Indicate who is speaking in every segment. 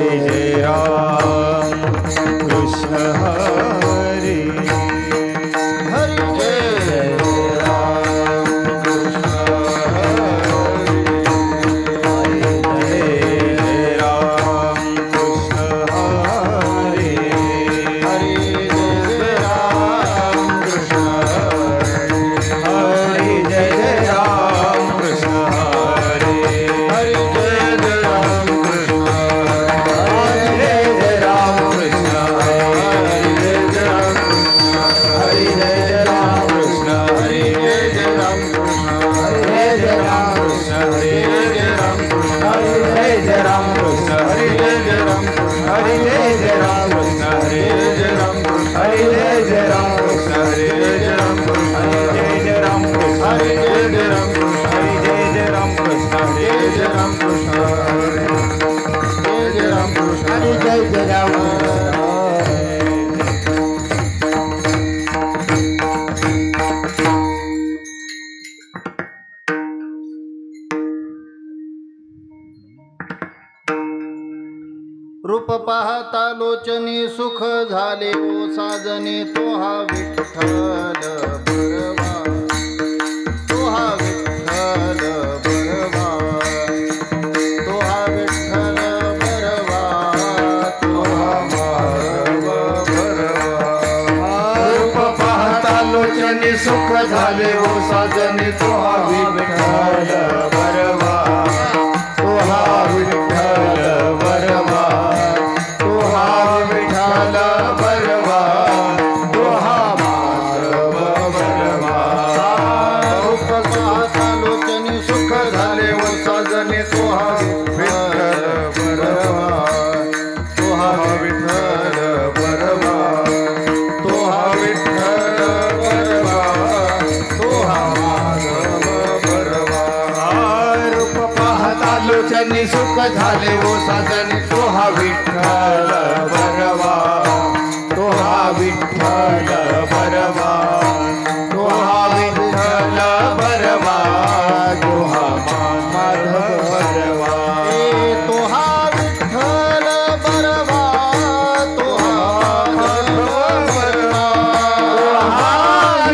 Speaker 1: जय राम कृष्ण हरे
Speaker 2: हरि जय राम कृष्ण
Speaker 1: जय राम कृष्ण हरे
Speaker 2: हरि जय राम कृष्ण
Speaker 1: हरे जय राम कृष्ण हरे
Speaker 2: हरि जय राम कृष्ण
Speaker 1: हरे जय राम कृष्ण
Speaker 2: हरि जय राम कृष्ण
Speaker 1: हरे जय राम कृष्ण हरे जय राम कृष्ण हरे जय राम कृष्ण हरे जय राम कृष्ण हरे जय राम कृष्ण हरे जय राम कृष्ण हरे जय राम कृष्ण हरे जय राम कृष्ण हरे जय राम कृष्ण हरे जय राम कृष्ण हरे जय राम कृष्ण हरे जय राम कृष्ण हरे जय राम कृष्ण हरे जय राम कृष्ण हरे जय राम कृष्ण
Speaker 2: रूप पाहता लोचनी सुख झाले ओ साजने तो हा विठ्ठल बरवा तो हा विठ्ठल बरवा तो हा विठ्ठल बरवा तो हा माधव बरवा
Speaker 1: रूप पाहता लोचनी सुख झाले हो साजने तो हा विठ्ठल बरवा तो हा विठ्ठल बरवा तो हा विठ्ठल बरवा तो हा माधव बरवा
Speaker 2: रूप पाहता लोचनी सुख झाले ओ साजने तो हा विठ्ठल बरवा तो हा विठ्ठल बरवा तो हा विठ्ठल बरवा तो हा माधव बरवा
Speaker 1: रूप पाहता लोचनी सुख झाले हो साजने तो हा विठ्ठल बरवा तो हा विठ्ठल बरवा तो हा विठ्ठल बरवा तो हा माधव बरवा
Speaker 2: तो हा विठ्ठल बरवा तो हा माधव बरवा
Speaker 1: हा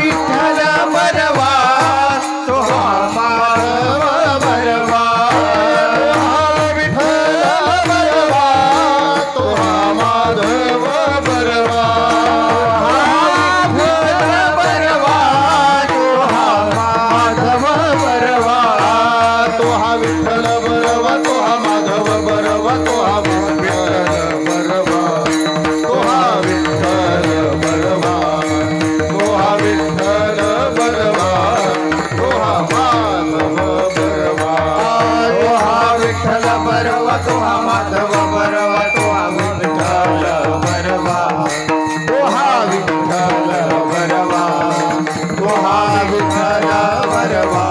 Speaker 1: विठ्ठल बरवा तो हा माधव बरवा
Speaker 2: तो हा माधव बरवा तो हा विठ्ठल बरवा तो हा माधव बरवा तो हा विठ्ठल बरवा तो हा विठ्ठल बरवा तो हा विठ्ठल बरवा तो हा माधव बरवा
Speaker 1: तो हा विठ्ठल बरवा तो हा माधव बरवा तो हा विठ्ठल बरवा तो हा विठ्ठल बरवा तो हा विठ्ठल बरवा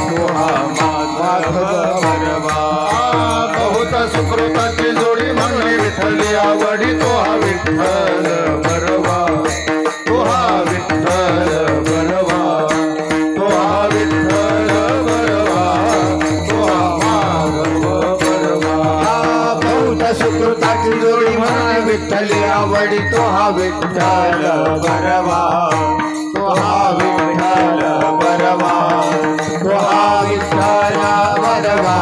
Speaker 1: तो हा माधव बरवा
Speaker 2: बहुत सुकृताची जोडी म्हणली विठ्ठली आवडी तो हा विठ्ठल बरवा तो हा विठ्ठल बरवा तो हा विठ्ठल बरवा तो हा माधव बरवा
Speaker 1: बहुत सुकृताची जोडी म्हणून विठ्ठली आवडी तो हा विठ्ठल बरवा तो हा विठ्ठल बरवा तो हा विठ्ठल बरवा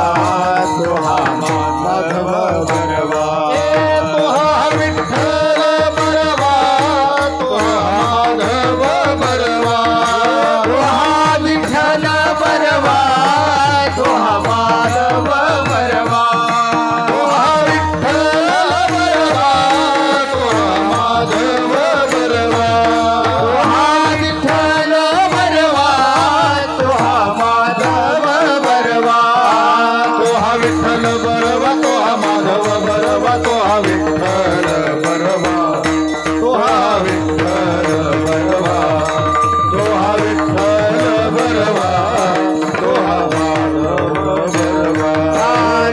Speaker 1: तो हा माधव बरवा
Speaker 2: तो हा विठ्ठल बरवा तो हा माधव बरवा
Speaker 1: तो हा विठ्ठल बरवा तो हा माधव बरवा
Speaker 2: तो हा विठ्ठल बरवा तो हा माधव बरवा
Speaker 1: तो हा विठ्ठल बरवा तो हा माधव बरवा
Speaker 2: तो हा विठ्ठल बरवा तो हा माधव बरवा तो हा विठ्ठल बरवा तो हा विठ्ठल बरवा तो हा विठ्ठल बरवा तो हा माधव बरवा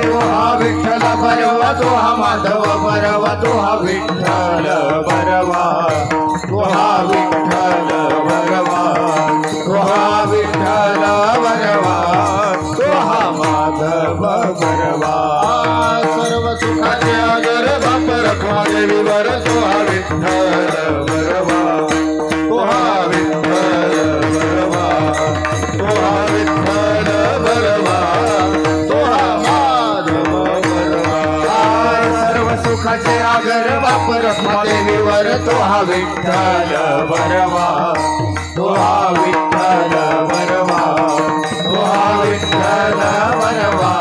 Speaker 1: तो हा विठ्ठल बरवा तो हा माधव बरवा तो हा विठ्ठल बरवा तो हा विठ्ठल बरवा तो हा विठ्ठल बरवा तो हा माधव बरवा
Speaker 2: सर्व सुखाचे आगर देवीवर तो हा विठ्ठल बरवा तो हा विठ्ठल बरवा तो हा विठ्ठल बरवा तो हा माधव बरवा
Speaker 1: सर्व सुखाचे आगर वापर देवीवर तो हा विठ्ठल बरवा तो हा विठ्ठल बरवा तो हा विठ्ठल बरवा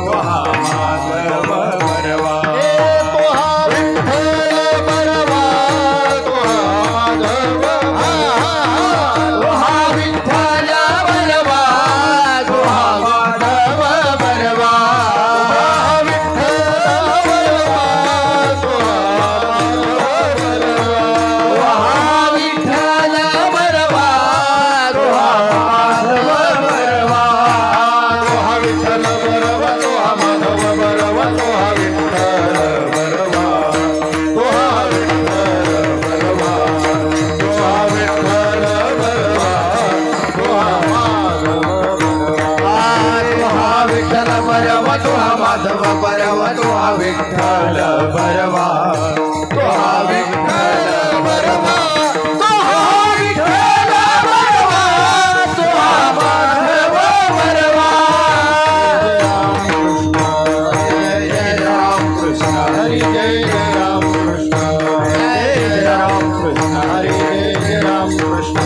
Speaker 1: तो हा माधव बरवा
Speaker 2: तो हा विठ्ठल बरवा तो हा माधव
Speaker 1: तो हा विठ्ठल बरवा तो हा माधव बरवा माधव बरवा तो हा विठ्ठल बरवा तो हा विठ्ठल बरवा तो हा विठ्ठल बरवा तो हा माधव बरवा जय राम कृष्ण हरी जय राम कृष्ण जय राम कृष्ण हरी जय राम कृष्ण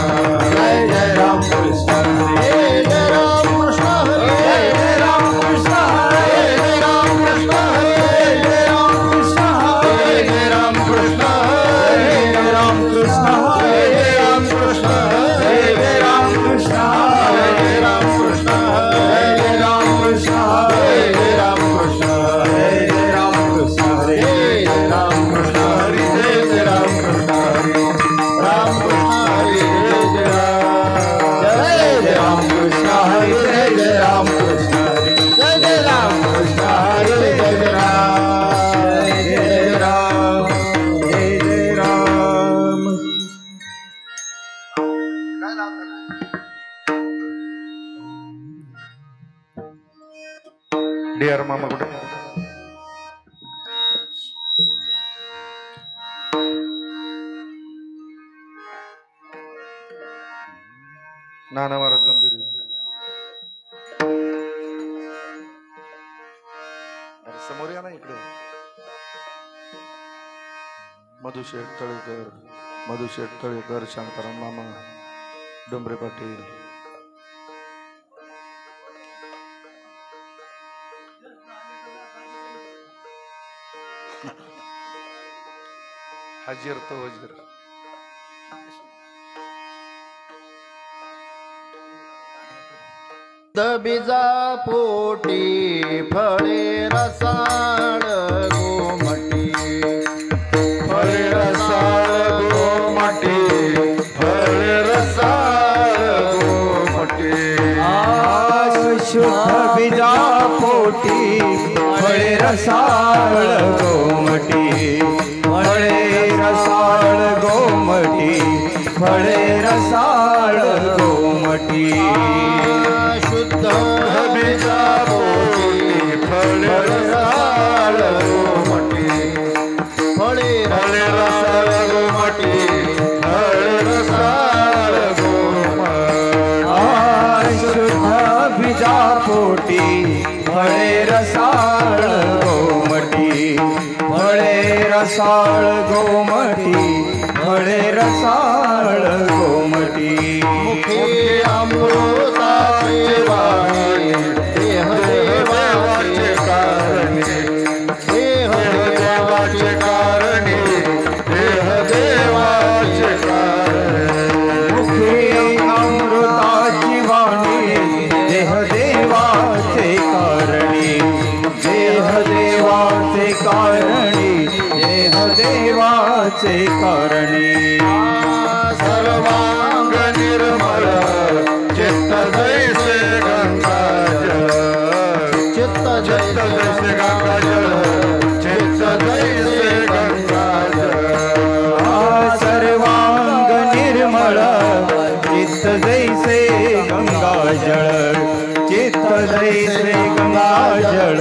Speaker 1: जय राम कृष्ण हरी जय राम कृष्ण हरी जय राम कृष्ण
Speaker 2: डिअर मामा कुठे नाना महाराज गंभीर समोर या ना इकडे मधुशेठ तळेकर शांताराम मामा डोंबरे पाटील हाजीर तो वजीर
Speaker 1: बीजा पोटी फळे रसाळ गोमटी
Speaker 2: फळे रसाळ गोमटी फळे रसाळ गोमटी
Speaker 1: शुद्ध बीजा पोटी फळे रसाळ गोमटी फळे रसाळ गोमटी फळे रसाळ गोमटी शुद्ध
Speaker 2: बीजा पोटी फळे रसाळ गोमटी
Speaker 1: फळे
Speaker 2: फळे रसाळ गोमटी फळे रसाळ गोमटी
Speaker 1: शुद्ध बीजा पोटी फळे रसाळ गोमटी फळे रसाळ गोमटी फळे रसाळ गोमटी मुखे अमृताचे वाणी देह देवाचे कारणी देह देवाचे कारणी देह देवाचे कारणी मुखे अमृताची वाणी देह देवाचे कारणी देह देवाचे कारणी देह देवाचे कारणी
Speaker 2: सर्वांग निर्मळ चित्त जैसे गंगाजळ
Speaker 1: चित्त
Speaker 2: जैसे गंगाजळ चित्त जैसे गंगाजळ
Speaker 1: सर्वांग निर्मळ चित्त जैसे गंगाजळ चित्त जैसे गंगाजळ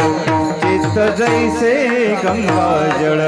Speaker 1: चित्त जैसे गंगाजळ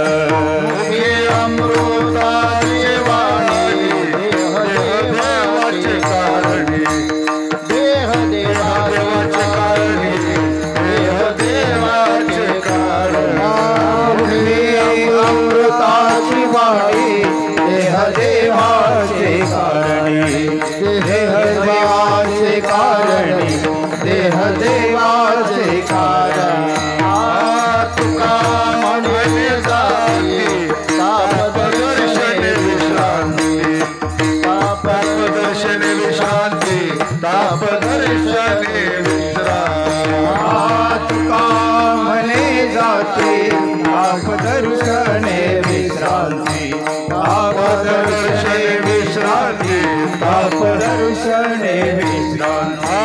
Speaker 1: तापदर्शने विश्रांती तापदर्शने विश्रांती तापदर्शने विश्रांती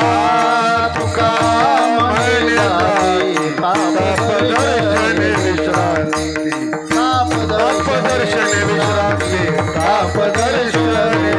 Speaker 2: तुका तापदर्शने विश्रांती तापदर्शने विश्रांती तापदर्शने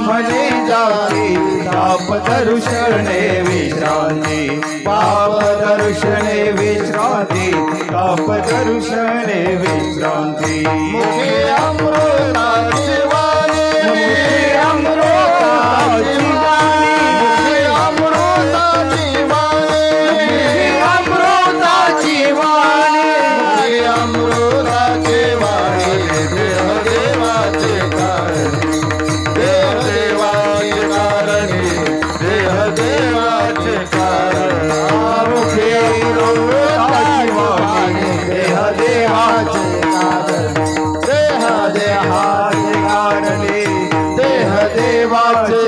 Speaker 1: म्हणे जाती तापदर्शने विश्रांती पापदर्शने विश्रांती तापदर्शने विश्रांती
Speaker 2: मुखे अमृताची वाणी
Speaker 1: मुखे अमृताची वाणी
Speaker 2: मुखे अमृताची वाणी
Speaker 1: मुखे अमृताची वाणी
Speaker 2: अमृताची वाणी देह देवाचे कारण
Speaker 1: मुखे अमृताची वाणी देह देवाचे कारण देह देहाचे कारणे देह देवाचे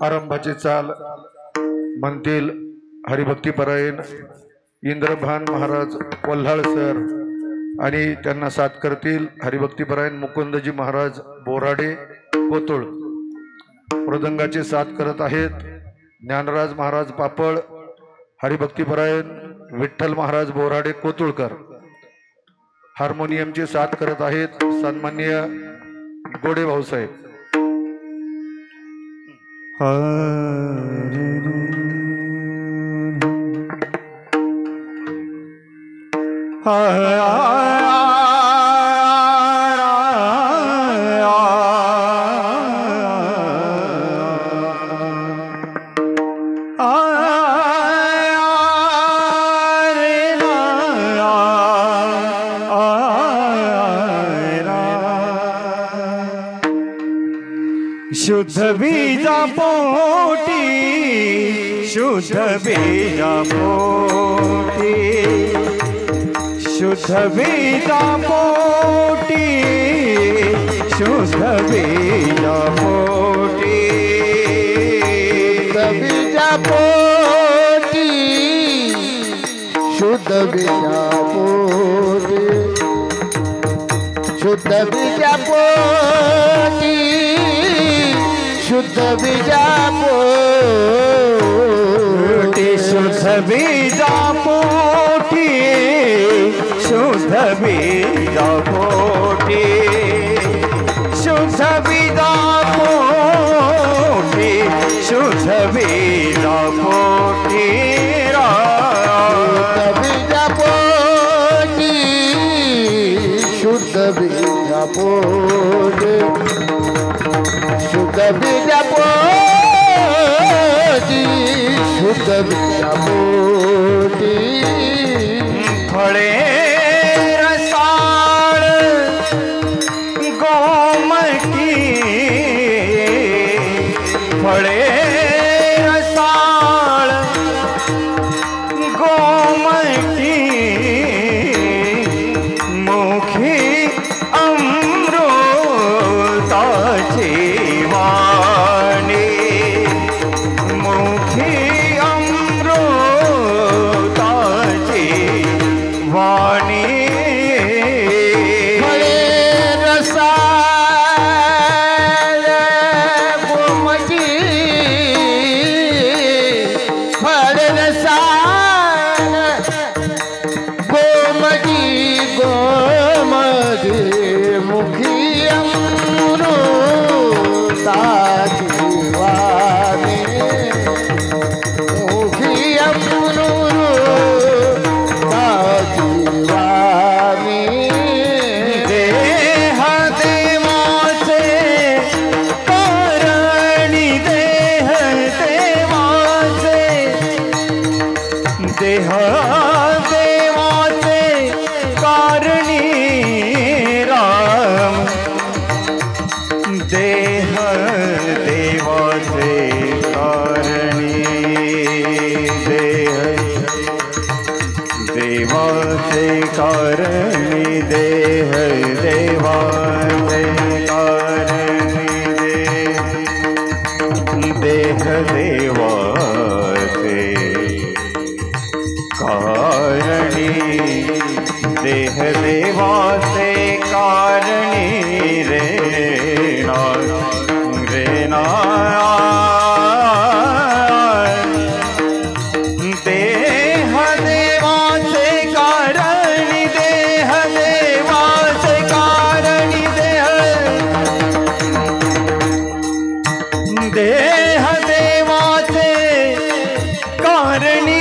Speaker 2: आरंभाची चाल म्हणतील हरिभक्तीपरायण इंद्रभान महाराज वल्हाळ सर आणि त्यांना साथ करतील हरिभक्तीपरायण मुकुंदजी महाराज बोराडे कोतुळ. मृदंगाचे साथ करत आहेत ज्ञानराज महाराज पापळ. हरिभक्तीपरायण विठ्ठल महाराज बोराडे कोतुळकर. हार्मोनियमचे साथ करत आहेत सन्माननीय गोडे भाऊसाहेब.
Speaker 1: शुद्ध बीजा पोटी शुद्ध बीजा पोटी शुद्ध बीजा पोटी शुद्ध बीजा पोटी
Speaker 2: बीजा पोटी शुद्ध बीजा पोटी शुद्ध बीजा पोटी शुद्ध बीजा पोटी
Speaker 1: शुद्ध बीजा पोटी शुद्ध बीजा पोटी शुद्ध बीजा पोटी शुद्ध बीजा पोटी
Speaker 2: बीजा पोटी शुद्ध बीजा पोटी शुद्ध बीजा पोटी शुद्ध बीजा पोटी
Speaker 1: फळे रसाळ गोमटी फळे रसाळ गोमटी मुखी अमृताची वाणी मुखी अमृताची वाणी
Speaker 2: फळे रसाळ गोमटी फळे रसाळ गोमटी गोमटी मुखी अमृताची वाणी मुखी अमृताची वाणी
Speaker 1: देह देवाचे देवाचे कारणी देह देवाचे कारणी देह देवाचे कारणी देह देवाचे कारणी देह देवाचे कारणी रे ना देह देवाचे कारणी देह देवाचे कारणी देह देवाचे कारणी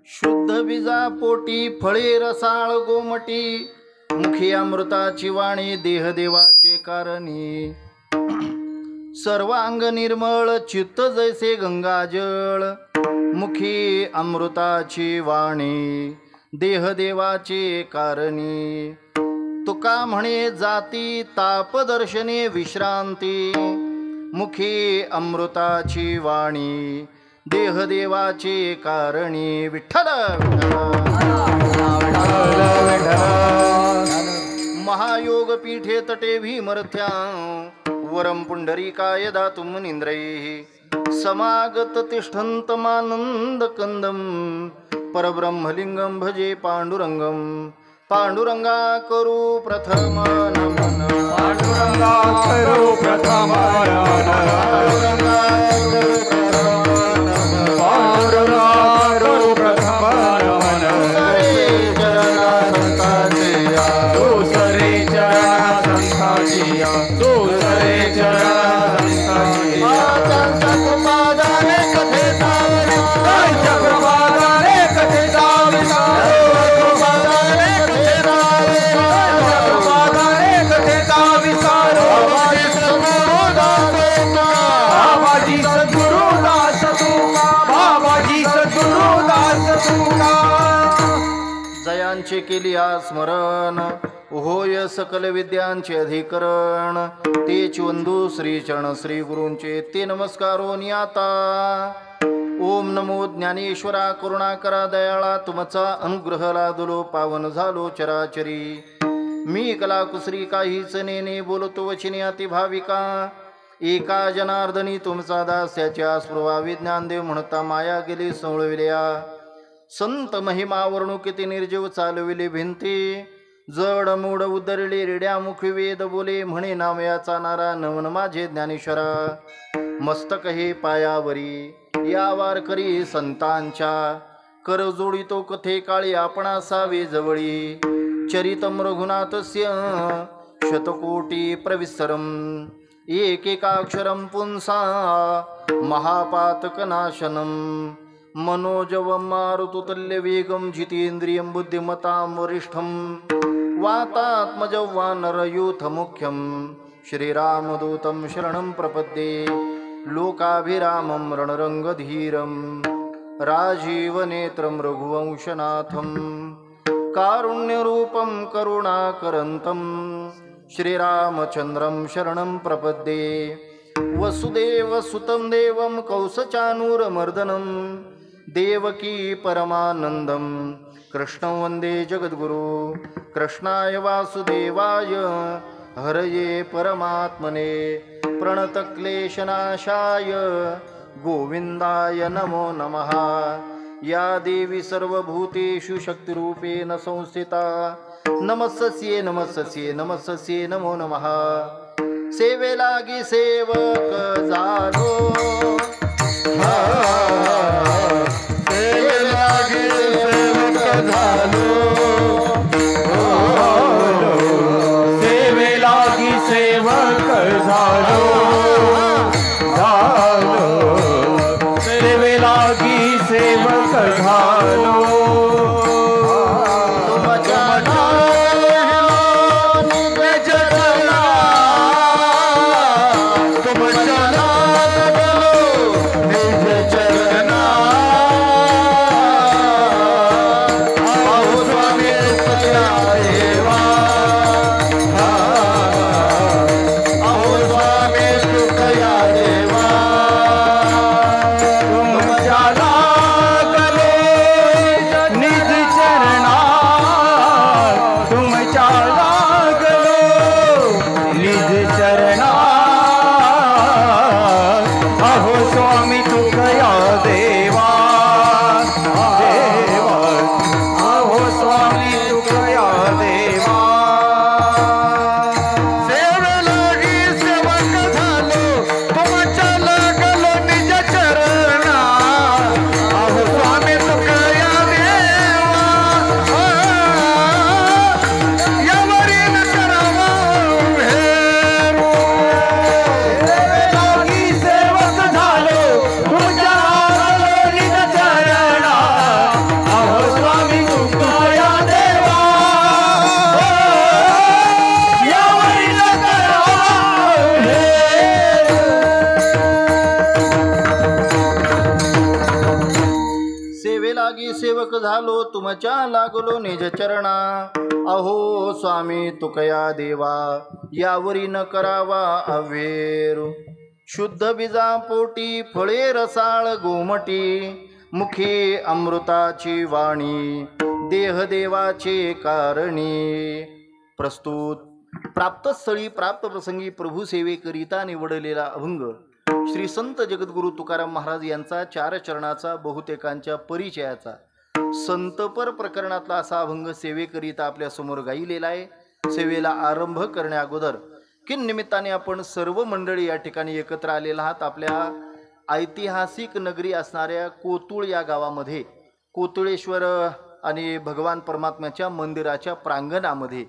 Speaker 3: शुद्ध बीजा पोटी फळे रसाळ गोमटी मुखी अमृताची वाणी देह देवाचे कारणी सर्वांग निर्मळ चित्त जैसे गंगाजळ मुखी अमृताची वाणी देह देवाचे कारणी तुका म्हणे जाती तापदर्शने विश्रांती मुखी अमृताची वाणी देह देवाचे कारणी विठ्ठल महायोग पीठे तटे भीमरथ्या वरम पुंडरीकाय दातुम निंद्रैः समागत तिष्ठन्तमानंद कंदम परब्रह्मलिंगम भजे पांडुरंगम पांडुरंगा करू प्रथम नमन
Speaker 1: पांडुरंगा करू प्रथम
Speaker 3: जयांचे केली स्मरण होय सकल विद्यांचे अधिकरण ते चुंदू श्री चरण श्री गुरूंचे ते नमस्कारो नियाता ओम नमो ज्ञानेश्वरा करुणाकरा दयाळा तुमचा अनुग्रह लादलो पावन झालो चराचरी मी कलाकुसरी काहीच नेने बोलतो वचने अति भाविका एका जनार्दनी तुमचा दास्याच्या स्पृहा विज्ञान देव म्हणता माया गेली सोळविल्या संत महिमा वर्णू किती निर्जीव चालविले भिंती जड मूड उदरले रेड्या मुखी वेद बोले म्हणे नामयाचा नारा नमन माझे ज्ञानेश्वरा मस्तक हे पायावरी या वारकरी संतांच्या कर जोडितो कथे काळी आपणा सावे जवळी चरितम रघुनाथस्य शतकोटी प्रविसरम एकेकाक्षरम पुंसा महापातकनाशनम मनोजवं मारुतुल्य वेगं जितेन्द्रियं बुद्धिमतां वरिष्ठं वातात्मजं वानरयूथमुख्यं श्रीरामदूतं शरणं प्रपद्ये लोकाभिरामं रणरङ्गधीरं राजीवनेत्रं रघुवंशनाथं कारुण्यरूपं करुणाकरन्तं श्रीरामचन्द्रं शरणं प्रपद्ये वसुदेवसुतं देवं कौसचानूरमर्दनं देवकी परमानन्दं कृष्णं वन्दे जगद्गुरु कृष्णाय वासुदेवाय हरये परमात्मने प्रणतक्लेशनाशाय गोविन्दाय नमो नमः या देवी सर्वभूतेषु शक्तिरूपेण संस्थिता नमस्ये नमस्ये नमस्ये नमो नमः सेवे लागी सेवक झालो सेवे लागी सेवक झालो
Speaker 1: सेवे लागी सेवक झालो सेवे लागी सेवक झालो
Speaker 3: सेवक झालो तुमच्या लागलो निज चरणा अहो स्वामी तुकया देवा यावरी न करावा अवेरू शुद्ध बीजा पोटी फळे रसाळ गोमटी मुखे अमृताची वाणी देह देवाचे कारणी प्रस्तुत प्राप्तस्थळी प्राप्त प्रसंगी प्रभू सेवेकरिता निवडलेला अभंग श्री संत जगद्गुरु तुकाराम महाराज यांचा 4 चरणाचा बहुतेकांच्या परिचयाचा संतपर प्रकरणातला असा अभंग सेवेकरिता आपल्या समोर गायलेला आहे. सेवेला आरंभ करण्या अगोदर किन निमित्ताने आपण सर्व मंडळी या ठिकाणी एकत्र आलेला आहात. आपल्या ऐतिहासिक नगरी असणाऱ्या कोतुळ या गावामध्ये कोतुळेश्वर आणि भगवान परमात्म्याच्या मंदिराच्या प्रांगणामध्ये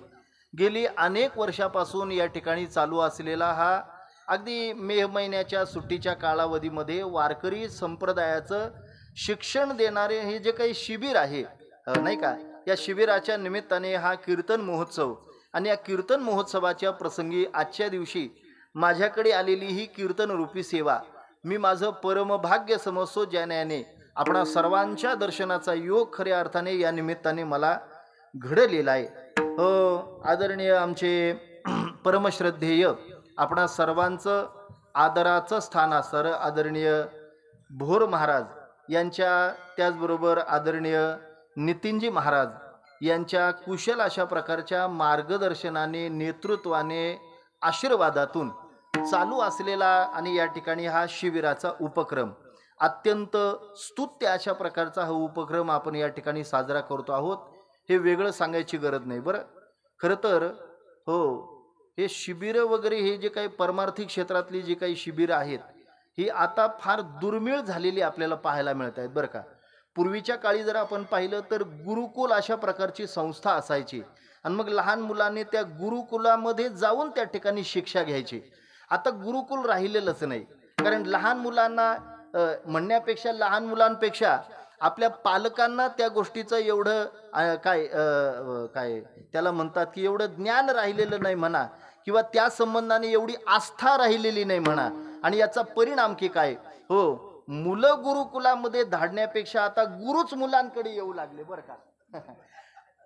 Speaker 3: गेली अनेक वर्षापासून या ठिकाणी चालू असलेला हा अगदी मे महिन्याच्या सुट्टीच्या कालावधीमध्ये वारकरी संप्रदायाचं शिक्षण देणारे हे जे काही शिबिर आहे नाही का, या शिबिराच्या निमित्ताने हा कीर्तन महोत्सव आणि या कीर्तन महोत्सवाच्या प्रसंगी आजच्या दिवशी माझ्याकडे आलेली ही कीर्तन रूपी सेवा मी माझं परमभाग्य समजतो, ज्याने आपणा सर्वांच्या दर्शनाचा योग खऱ्या अर्थाने या निमित्ताने मला घडलेला आहे. आदरणीय आमचे परमश्रद्धेय आपणा सर्वांचं आदराचं स्थान असणारं आदरणीय भोर महाराज यांच्या त्याचबरोबर आदरणीय नितीनजी महाराज यांच्या कुशल अशा प्रकारच्या मार्गदर्शनाने नेतृत्वाने आशीर्वादातून चालू असलेला आणि या ठिकाणी हा शिबिराचा उपक्रम अत्यंत स्तुत्य अशा प्रकारचा हा उपक्रम आपण या ठिकाणी साजरा करतो आहोत. हे वेगळं सांगायची गरज नाही बरं. खरं तर हे शिबिरं वगैरे हे जे काही परमार्थिक क्षेत्रातली जी काही शिबिरं आहेत ही आता फार दुर्मिळ झालेली आपल्याला पाहायला मिळत आहेत बरं का. पूर्वीच्या काळी जर आपण पाहिलं तर गुरुकुल अशा प्रकारची संस्था असायची आणि मग लहान मुलांनी त्या गुरुकुलामध्ये जाऊन त्या ठिकाणी शिक्षा घ्यायची. आता गुरुकुल राहिलेलंच नाही, कारण लहान मुलांना म्हणण्यापेक्षा लहान मुलांपेक्षा आपल्या पालकांना त्या गोष्टीचं एवढं काय त्याला म्हणतात की एवढं ज्ञान राहिलेलं नाही म्हणा, किंवा त्या संबंधाने एवढी आस्था राहिलेली नाही म्हणा. आणि याचा परिणाम की काय, मुलं गुरुकुलामध्ये धाडण्यापेक्षा आता गुरुच मुलांकडे येऊ लागले बरं का.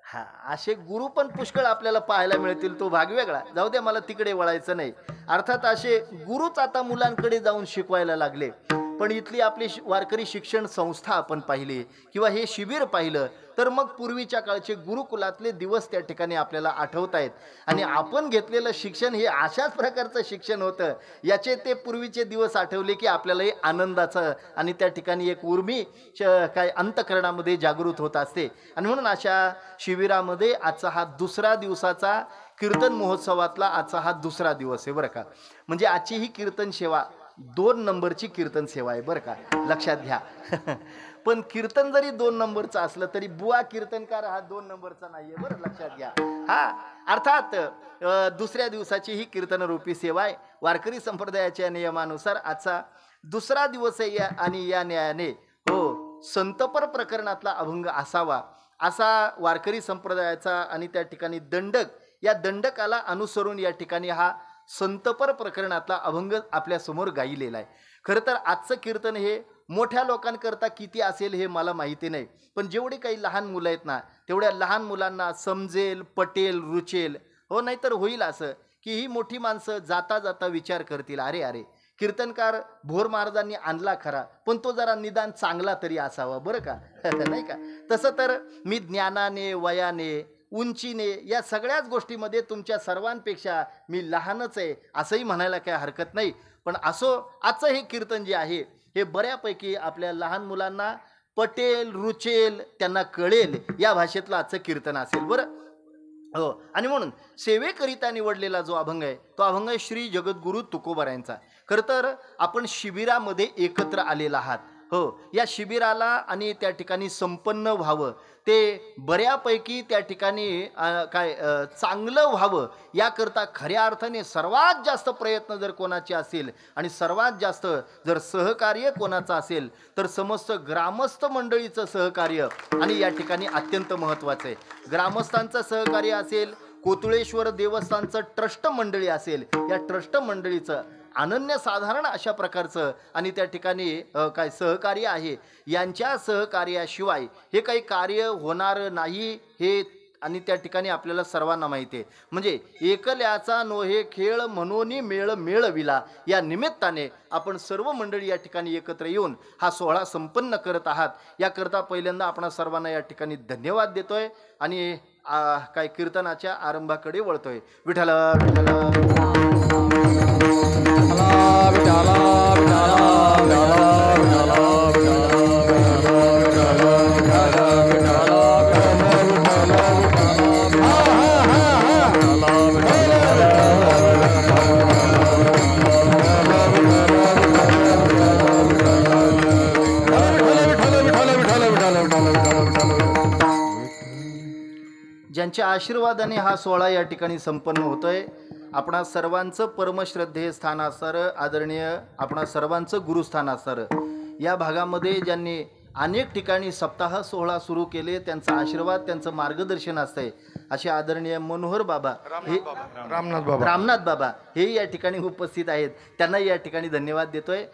Speaker 3: हा, असे गुरु पण पुष्कळ आपल्याला पाहायला मिळतील, तो भाग वेगळा, जाऊ दे, मला तिकडे वळायचं नाही. अर्थात असे गुरुच आता मुलांकडे जाऊन शिकवायला लागले. पण इथली आपली वारकरी शिक्षण संस्था आपण पाहिली किंवा हे शिबिर पाहिलं तर मग पूर्वीच्या काळचे गुरुकुलातले दिवस त्या ठिकाणी आपल्याला आठवत आहेत. आणि आपण घेतलेलं शिक्षण हे अशाच प्रकारचं शिक्षण होतं, याचे ते पूर्वीचे दिवस आठवले की आपल्यालाही आनंदाचं आणि त्या ठिकाणी एक उर्मी काय अंतःकरणामध्ये जागृत होत असते. आणि म्हणून अशा शिबिरामध्ये आजचा हा दुसरा दिवसाचा कीर्तन महोत्सवातला आजचा हा दुसरा दिवस आहे बरं का. म्हणजे आजची ही कीर्तन सेवा 2 नंबरची कीर्तन सेवा आहे बरं का, लक्षात घ्या. पण कीर्तन जरी 2 नंबरचं असलं तरी बुवा कीर्तनकार हा 2 नंबरचा नाहीये बरं, लक्षात घ्या. हा, अर्थात दुसऱ्या दिवसाची ही कीर्तन रूपी सेवा आहे. वारकरी संप्रदायाच्या नियमानुसार आजचा दुसरा दिवस आहे आणि या न्यायाने संतपर प्रकरणातला अभंग असावा असा वारकरी संप्रदायाचा आणि त्या ठिकाणी दंडक, या दंडकाला अनुसरून या ठिकाणी हा संतपर प्रकरणातला अभंग आपल्या समोर गायलेला आहे. खरं तर आजचं कीर्तन हे मोठ्या लोकांकरता किती असेल हे मला माहिती नाही, पण जेवढी काही लहान मुलं आहेत ना तेवढ्या लहान मुलांना समजेल, पटेल, रुचेल. नाहीतर होईल असं की ही मोठी माणसं जाता जाता विचार करतील, अरे अरे कीर्तनकार भोर महाराजांनी आणला खरा, पण तो जरा निदान चांगला तरी असावा बरं का. नाही का. तसं तर मी ज्ञानाने, वयाने, उंचीने, या सगळ्याच गोष्टीमध्ये तुमच्या सर्वांपेक्षा मी लहानच आहे असंही म्हणायला काय हरकत नाही. पण असो, आजचं हे कीर्तन जे आहे हे बऱ्यापैकी आपल्या लहान मुलांना पटेल, रुचेल, त्यांना कळेल या भाषेतलं आजचं कीर्तन असेल बरं. आणि म्हणून सेवेकरिता निवडलेला जो अभंग आहे तो अभंग आहे श्री जगद्गुरु तुकोबारायांचा. खरं तर आपण शिबिरामध्ये एकत्र आलेला आहात. या शिबिराला आणि त्या ठिकाणी संपन्न व्हावं, ते बऱ्यापैकी त्या ठिकाणी चांगलं व्हावं याकरता खऱ्या अर्थाने सर्वात जास्त प्रयत्न जर कोणाचे असेल आणि सर्वात जास्त जर सहकार्य कोणाचं असेल तर समस्त ग्रामस्थ मंडळीचं सहकार्य आणि या ठिकाणी अत्यंत महत्त्वाचं आहे. ग्रामस्थांचं सहकार्य असेल, कोतुळेश्वर देवस्थानचं ट्रस्ट मंडळी असेल, या ट्रस्ट मंडळीचं अनन्यसाधारण अशा प्रकारचं आणि त्या ठिकाणी काय सहकार्य आहे. यांच्या सहकार्याशिवाय हे काही कार्य होणार नाही हे आणि त्या ठिकाणी आपल्याला सर्वांना माहिती आहे. म्हणजे एकल्याचा नोहे खेळ म्हणून मेळ मेळविला या निमित्ताने आपण सर्व मंडळी या ठिकाणी एकत्र येऊन हा सोहळा संपन्न करत आहात. याकरता पहिल्यांदा आपण सर्वांना या ठिकाणी धन्यवाद देतोय आणि काय कीर्तनाच्या आरंभाकडे वळतोय. विठ्ठल विठ्ठल ज्यांच्या आशीर्वादाने हा सोहळा या ठिकाणी संपन्न होतोय. आपणा सर्वांचं परमश्रद्धेय स्थान असणारं आदरणीय आपणा सर्वांचं गुरुस्थान असणारं या भागामध्ये ज्यांनी अनेक ठिकाणी सप्ताह सोहळा सुरू केले, त्यांचा आशीर्वाद त्यांचं मार्गदर्शन असतंय असे आदरणीय मनोहर बाबा हे रामनाथ बाबा हे या ठिकाणी उपस्थित आहेत. त्यांना या ठिकाणी धन्यवाद देतोय.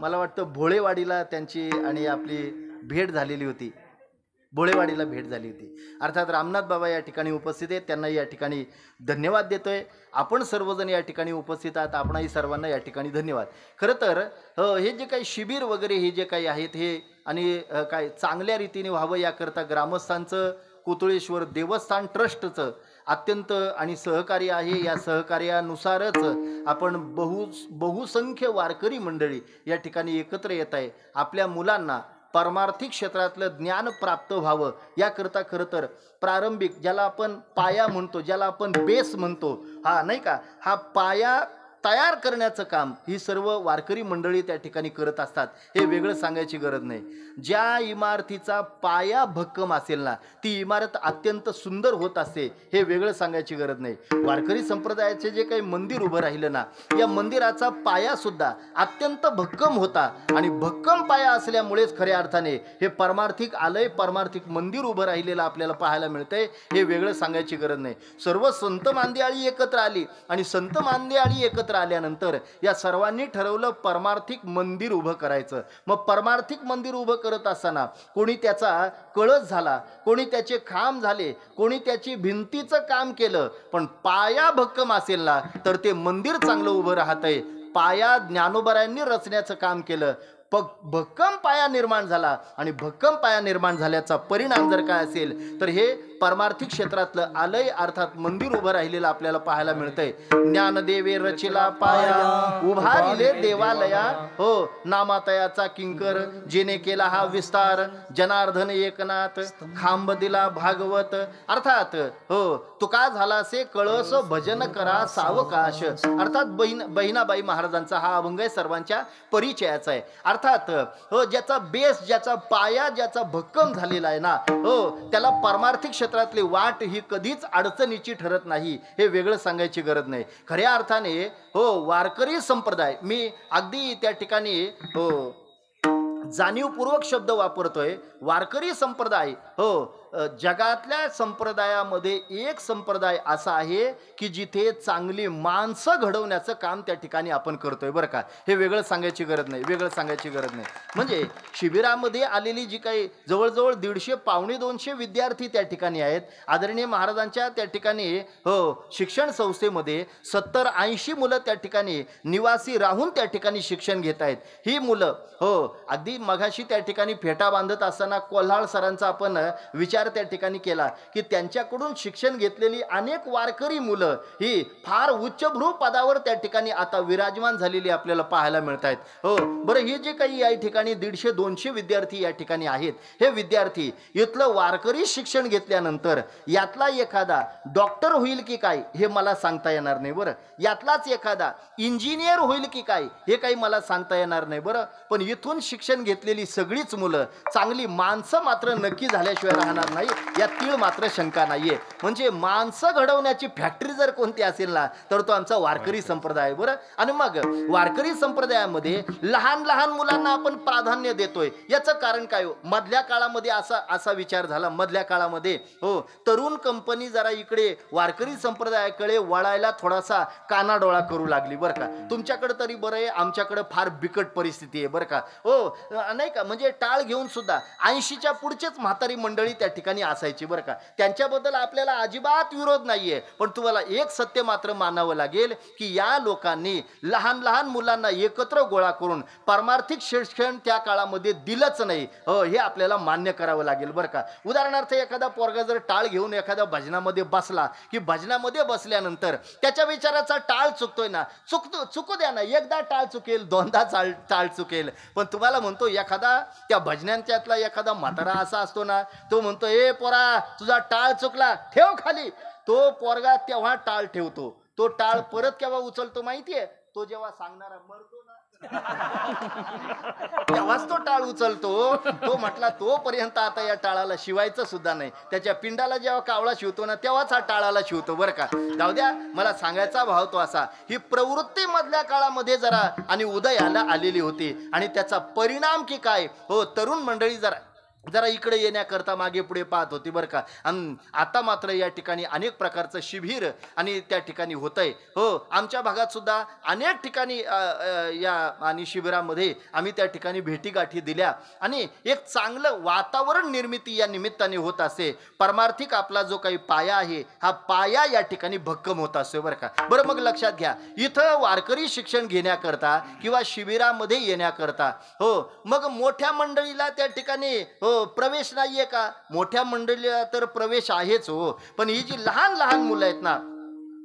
Speaker 3: मला वाटतं भोळेवाडीला त्यांची आणि आपली भेट झालेली होती. भोळेवाडीला भेट झाली होती. अर्थात रामनाथ बाबा या ठिकाणी उपस्थित आहेत. त्यांना या ठिकाणी धन्यवाद देतोय. आपण सर्वजण या ठिकाणी उपस्थित आहात. आपणाही सर्वांना या ठिकाणी धन्यवाद. खरं तर हे जे काही शिबिर वगैरे हे जे काही आहेत हे आणि काय चांगल्या रीतीने व्हावं याकरता ग्रामस्थांचं कोतुळेश्वर देवस्थान ट्रस्टचं अत्यंत आणि सहकार्य आहे. या सहकार्यानुसारच आपण बहुसंख्य वारकरी मंडळी या ठिकाणी एकत्र येत आहे. आपल्या मुलांना परमार्थिक क्षेत्रातलं ज्ञान प्राप्त व्हावं याकरता खरं तर प्रारंभिक ज्याला आपण पाया म्हणतो, ज्याला आपण बेस म्हणतो, हा नाही का, हा पाया तयार करण्याचं काम ही सर्व वारकरी मंडळी त्या ठिकाणी करत असतात. हे वेगळं सांगायची गरज नाही. ज्या इमारतीचा पाया भक्कम असेल ना ती इमारत अत्यंत सुंदर होत असते. हे वेगळं सांगायची गरज नाही. वारकरी संप्रदायाचे जे काही मंदिर उभं राहिलं ना या मंदिराचा पाया सुद्धा अत्यंत भक्कम होता आणि भक्कम पाया असल्यामुळेच खऱ्या अर्थाने हे परमार्थिक आलय परमार्थिक मंदिर उभं राहिलेलं आपल्याला पाहायला मिळतंय. हे वेगळं सांगायची गरज नाही. सर्व संत मांदियाळी एकत्र आली आणि संत मांदियाळी एकत्र आल्यानंतर या सर्वांनी ठरवलं परमार्थिक मंदिर उभं करायचं. मग परमार्थिक मंदिर उभं करत असताना कोणी त्याचा कळस झाला, कोणी त्याचे खांब झाले, कोणी त्याची भिंतीचं काम केलं, पण पाया भक्कम असेल ना तर ते मंदिर चांगलं उभं राहतंय. पाया ज्ञानोबरायांनी रचण्याचं काम केलं. भक्कम पाया निर्माण झाला आणि भक्कम पाया निर्माण झाल्याचा परिणाम जर काय असेल तर हे परमार्थिक क्षेत्रातलं आलय अर्थात मंदिर उभं राहिलेलं आपल्याला पाहायला मिळतंय. ज्ञानदेवे रचिला पाया उभारिले देवालया, हो नामातयाचा किंकर जेने केला हा विस्तार, जनार्दन एकनाथ खांब दिला भागवत. अर्थात हो तुका झाला से कळस भजन करा सावकाश. अर्थात बहिणाबाई महाराजांचा हा अभंग सर्वांच्या परिचयाचा आहे. अर्थात हो ज्याचा बेस ज्याचा पाया ज्याचा भक्कम झालेला आहे ना हो त्याला परमार्थिक क्षेत्रातली वाट ही कधीच अडचणीची ठरत नाही. हे वेगळं सांगायची गरज नाही. खऱ्या अर्थाने हो वारकरी संप्रदाय मी अगदी त्या ठिकाणी हो जाणीवपूर्वक शब्द वापरतोय. वारकरी संप्रदाय हो जगातल्या संप्रदायामध्ये एक संप्रदाय असा आहे की जिथे चांगली माणसं घडवण्याचं काम त्या ठिकाणी आपण करतोय बरं का. हे वेगळं सांगायची गरज नाही. वेगळं सांगायची गरज नाही. म्हणजे शिबिरामध्ये आलेली जी काही जवळजवळ 150-200 विद्यार्थी त्या ठिकाणी आहेत. आदरणीय महाराजांच्या त्या ठिकाणी हो शिक्षण संस्थेमध्ये 70-80 मुलं त्या ठिकाणी निवासी राहून त्या ठिकाणी शिक्षण घेत आहेत. ही मुलं हो अगदी मघाशी त्या ठिकाणी फेटा बांधत असताना कोल्हाळ सरांचा आपण विचार त्या ठिकाणी केला की त्यांच्याकडून शिक्षण घेतलेली अनेक वारकरी मुलं ही फार उच्चभ्रू पदावर त्या ठिकाणी आता विराजमान झालेली आपल्याला पाहायला मिळत आहेत. हो बरं हे जे काही या ठिकाणी 150-200 विद्यार्थी या ठिकाणी आहेत हे विद्यार्थी इथलं वारकरी शिक्षण घेतल्यानंतर यातला एखादा डॉक्टर होईल की काय हे मला सांगता येणार नाही बरं. यातलाच एखादा इंजिनियर होईल की काय हे काही मला सांगता येणार नाही बरं. पण इथून शिक्षण घेतलेली सगळीच मुलं चांगली माणसं मात्र नक्की झाल्याशिवाय राहणार नाही, या तीळ मात्र शंका नाहीये. म्हणजे माणसं घडवण्याची फॅक्टरी जर कोणती असेल ना तर तो आमचा वारकरी संप्रदाय. बरं, आणि मग वारकरी संप्रदायामध्ये लहान लहान मुलांना आपण प्राधान्य देतोय, याचं कारण काय हो? मधल्या काळामध्ये असा विचार झाला. मधल्या काळामध्ये हो, तरुण कंपनी जरा इकडे वारकरी संप्रदायाकडे वळायला थोडासा कानाडोळा करू लागली. बरं का, तुमच्याकडे तरी बरं आहे, आमच्याकडे फार बिकट परिस्थिती आहे. बरं का, हो नाही का, म्हणजे टाळ घेऊन सुद्धा 80च्या पुढचेच म्हातारी मंडळी त्या ठिकाणी असायची. बरं का, त्यांच्याबद्दल आपल्याला अजिबात विरोध नाहीये, पण तुम्हाला एक सत्य मात्र मानावं लागेल की या लोकांनी लहान लहान मुलांना एकत्र गोळा करून पारमार्थिक शिक्षण त्या काळामध्ये दिलंच नाही. हे आपल्याला मान्य करावं लागेल. बरं का, उदाहरणार्थ एखादा पोरगा जर टाळ घेऊन एखाद्या भजनामध्ये बसला की भजनामध्ये बसल्यानंतर त्याच्या विचाराचा टाळ चुकतोय ना, चुकू द्या ना, एकदा टाळ चुकेल, दोनदा टाळ चुकेल, पण तुम्हाला म्हणतो एखादा त्या भजनांच्यातला एखादा म्हातारा असा असतो ना, तो म्हणतो ए पोरा तुझा टाळ चुकला, ठेव खाली. तो पोरगा तेव्हा टाळ ठेवतो. तो टाळ परत केव्हा उचलतो माहितीये? तो जेव्हा सांगणारा मरतो ना तेव्हाच तो टाळ उचलतो. तो म्हटला तोपर्यंत आता या टाळाला शिवायचं सुद्धा नाही. त्याच्या पिंडाला जेव्हा कावळा शिवतो ना तेव्हाच हा टाळाला शिवतो. बरं का, जाऊ द्या, मला सांगायचा भाव तो असा, ही प्रवृत्ती मधल्या काळामध्ये जरा आणि उदयाला आलेली होती आणि त्याचा परिणाम की काय हो, तरुण मंडळी जरा इकडे येण्याकरता मागे पुढे पाहत होती. बरं का, आणि आता मात्र या ठिकाणी अनेक प्रकारचं शिबिर आणि त्या ठिकाणी होतंय. हो, आमच्या भागात सुद्धा अनेक ठिकाणी या आणि शिबिरामध्ये आम्ही त्या ठिकाणी भेटीगाठी दिल्या आणि एक चांगलं वातावरण निर्मिती या निमित्ताने होत असे. परमार्थिक आपला जो काही पाया आहे हा पाया या ठिकाणी भक्कम होत असतो. बरं का, बरं मग लक्षात घ्या, इथं वारकरी शिक्षण घेण्याकरता किंवा शिबिरामध्ये येण्याकरता हो, मग मोठ्या मंडळीला त्या ठिकाणी हो प्रवेश नाहीये का? मोठ्या मंडळीला तर प्रवेश आहेच हो, पण ही जी लहान लहान मुलं आहेत ना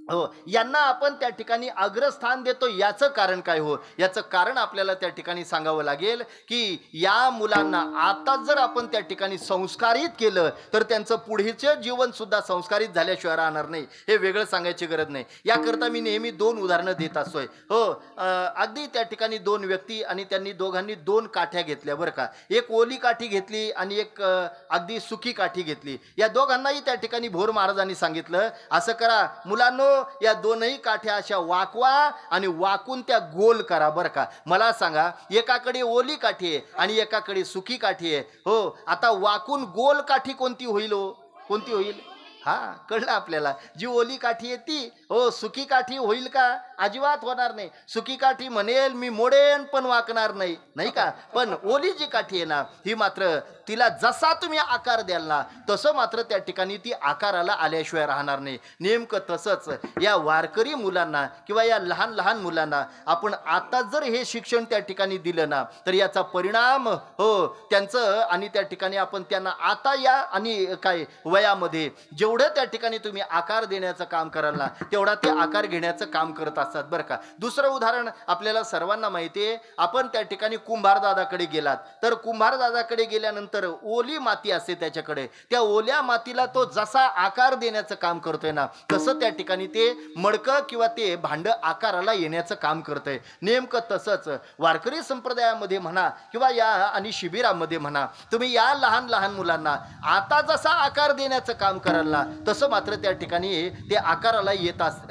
Speaker 3: हो, यांना आपण त्या ठिकाणी अग्रस्थान देतो. याचं कारण काय हो? याचं कारण आपल्याला त्या ठिकाणी सांगावं लागेल की या मुलांना आता जर आपण त्या ठिकाणी संस्कारित केलं तर त्यांचं पुढेचं जीवन सुद्धा संस्कारित झाल्याशिवाय राहणार नाही. हे वेगळं सांगायची गरज नाही. याकरता मी नेहमी 2 उदाहरणं देत असतोय. हो, अगदी त्या ठिकाणी 2 व्यक्ती आणि त्यांनी दोघांनी 2 काठ्या घेतल्या. बरं का, एक ओली काठी घेतली आणि एक अगदी सुकी काठी घेतली. या दोघांनाही त्या ठिकाणी भोर महाराजांनी सांगितलं, असं करा मुलांनो, या दोनही काठ्या अशा वाकवा आणि वाकून त्या गोल करा. बरं का, मला सांगा, एकाकडे ओली काठी आहे आणि एकाकडे सुकी काठी आहे. हो, आता वाकून गोल काठी कोणती होईल हो? कोणती होईल? हा, कळलं आपल्याला. जी ओली काठी आहे ती हो, सुकी काठी होईल का? अजिबात होणार नाही. सुकी काठी म्हणेल मी मोडेन पण वाकणार नाही, नाही का? पण ओली जी काठी आहे ना, ही मात्र तिला जसा तुम्ही आकार द्याल ना तसं मात्र त्या ठिकाणी ती आकाराला आल्याशिवाय राहणार नाही. नेमकं तसंच या वारकरी मुलांना किंवा या लहान लहान मुलांना आपण आता जर हे शिक्षण त्या ठिकाणी दिलं ना तर याचा परिणाम हो त्यांचं आणि त्या ठिकाणी आपण त्यांना आता या आणि काय वयामध्ये जेवढं त्या ठिकाणी तुम्ही आकार देण्याचं काम कराल ना तेवढा ते आकार घेण्याचं काम करत असतात. बरं का, दुसरं उदाहरण आपल्याला सर्वांना माहिती आहे. आपण त्या ठिकाणी कुंभारदादाकडे गेलात तर कुंभारदादाकडे गेल्यानंतर ओली माती असते त्याच्याकडे, त्या ओल्या मातीला तो जसा आकार देण्याचं काम करतोय ना तसं त्या ठिकाणी ते मडकं किंवा ते भांड आकाराला येण्याचं काम करतंय. नेमकं तसंच वारकरी संप्रदायामध्ये म्हणा किंवा या आणि शिबिरामध्ये म्हणा, तुम्ही या लहान लहान मुलांना आता जसा आकार देण्याचं काम कराल ना तसं मात्र त्या ठिकाणी ते आकाराला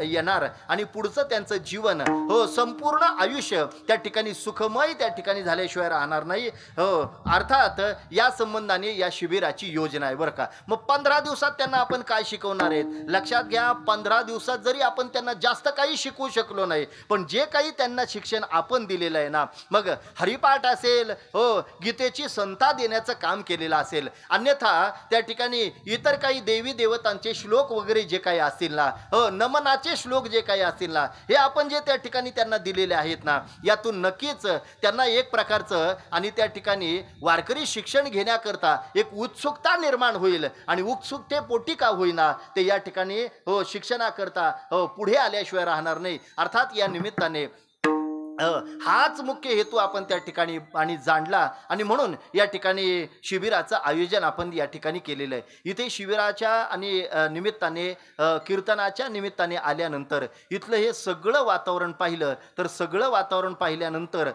Speaker 3: येणार आणि पुढचं त्यांचं जीवन हो संपूर्ण आयुष्य त्या ठिकाणी सुखमय त्या ठिकाणी झाल्याशिवाय राहणार नाही. हो, अर्थात या संबंधाने या शिबिराची योजना आहे. बरं का, मग 15 दिवसात त्यांना आपण काय शिकवणार आहेत? लक्षात घ्या, 15 दिवसात जरी आपण त्यांना जास्त काही शिकवू शकलो नाही, पण जे काही त्यांना शिक्षण आपण दिलेलं आहे ना, मग हरिपाठ असेल हो, गीतेची संथा देण्याचं काम केलेलं असेल, अन्यथा त्या ठिकाणी इतर काही देवी देवतांचे श्लोक वगैरे जे काही असतील ना हो, नमनाचे श्लोक जे काही असतील ना, हे आपण जे त्या ठिकाणी त्यांना दिलेले आहेत ना, यातून नक्कीच त्यांना एक प्रकारचं आणि त्या ठिकाणी वारकरी शिक्षण घेण्याकरता एक उत्सुकता निर्माण होईल आणि उत्सुकतेपोटी का होईना ते या ठिकाणी हो शिक्षणाकरता हो पुढे आल्याशिवाय राहणार नाही. अर्थात या निमित्ताने हाच मुख्य हेतू आपण त्या ठिकाणी आणि जाणला आणि म्हणून या ठिकाणी शिबिराचं आयोजन आपण या ठिकाणी केलेलं आहे. इथे शिबिराच्या आणि निमित्ताने कीर्तनाच्या निमित्ताने आल्यानंतर इथलं हे सगळं वातावरण पाहिलं तर सगळं वातावरण पाहिल्यानंतर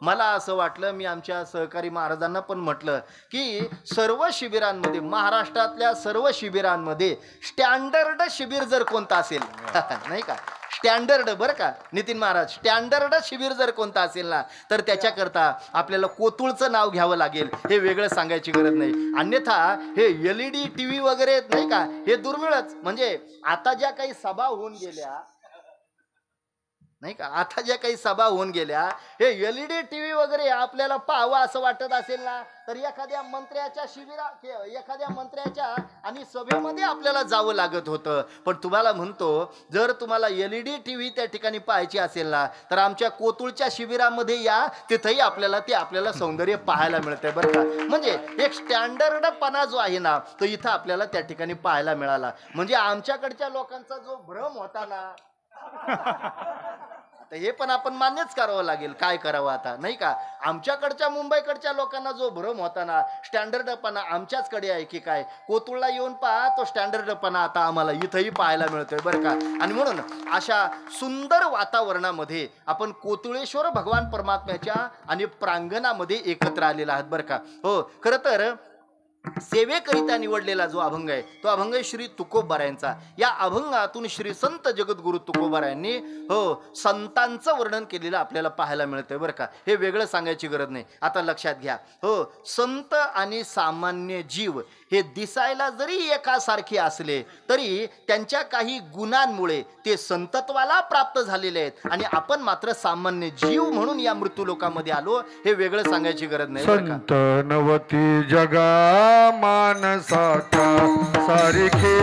Speaker 3: मला असं वाटलं, मी आमच्या सहकारी महाराजांना पण म्हटलं की सर्व शिबिरांमध्ये, महाराष्ट्रातल्या सर्व शिबिरांमध्ये स्टँडर्ड शिबिर जर कोणतं असेल नाही का, स्टँडर्ड बरं का नितीन महाराज, स्टँडर्ड शिबिर जर कोणता असेल ना तर त्याच्याकरता आपल्याला कोतुळचं नाव घ्यावं लागेल. हे वेगळं सांगायची गरज नाही. अन्यथा हे LED TV वगैरे नाही का, हे दुर्मिळच. म्हणजे आता ज्या काही सभा होऊन गेल्या नाही का, आता ज्या काही सभा होऊन गेल्या, हे LED TV वगैरे आपल्याला पाहावं असं वाटत असेल ना तर एखाद्या मंत्र्याच्या एखाद्या मंत्र्याच्या आणि सभेमध्ये आपल्याला जावं लागत होतं. पण तुम्हाला म्हणतो, जर तुम्हाला LED TV त्या ठिकाणी पाहायची असेल ना तर आमच्या कोतुळच्या शिबिरामध्ये या, तिथंही आपल्याला सौंदर्य पाहायला मिळतंय बरं का. म्हणजे एक स्टँडर्डपणा जो आहे ना तो इथं आपल्याला त्या ठिकाणी पाहायला मिळाला. म्हणजे आमच्याकडच्या लोकांचा जो भ्रम होता ना तर हे पण आपण मान्यच करावं लागेल. काय करावं आता नाही का, आमच्याकडच्या मुंबईकडच्या लोकांना जो भ्रम होता ना, स्टँडर्डपणा आमच्याचकडे आहे की काय, कोतुळला येऊन पहा तो स्टँडर्डपणा आता आम्हाला इथंही पाहायला मिळतोय बरं का. आणि म्हणून अशा सुंदर वातावरणामध्ये आपण कोतुळेश्वर भगवान परमात्म्याच्या आणि प्रांगणामध्ये एकत्र आलेला आहात बरं का. खरं तर सेवेकरिता निवडलेला जो अभंग आहे तो अभंग आहे श्री तुकोबारायांचा. या अभंगातून श्री संत जगद्गुरु तुकोबारायांनी संतांचं वर्णन केलेलं आपल्याला पाहायला मिळतंय बरं का. हे वेगळं सांगायची गरज नाही. आता लक्षात घ्या, संत आणि सामान्य जीव हे दिसायला जरी एकासारखे असले तरी त्यांच्या काही गुणांमुळे ते संतत्वाला प्राप्त झालेले आहेत आणि आपण मात्र सामान्य जीव म्हणून या मृत्यूलोकामध्ये आलो. हे वेगळं सांगायची गरज नाही बरं का.
Speaker 2: संत नवती जगा मानसाच्या सारिखे,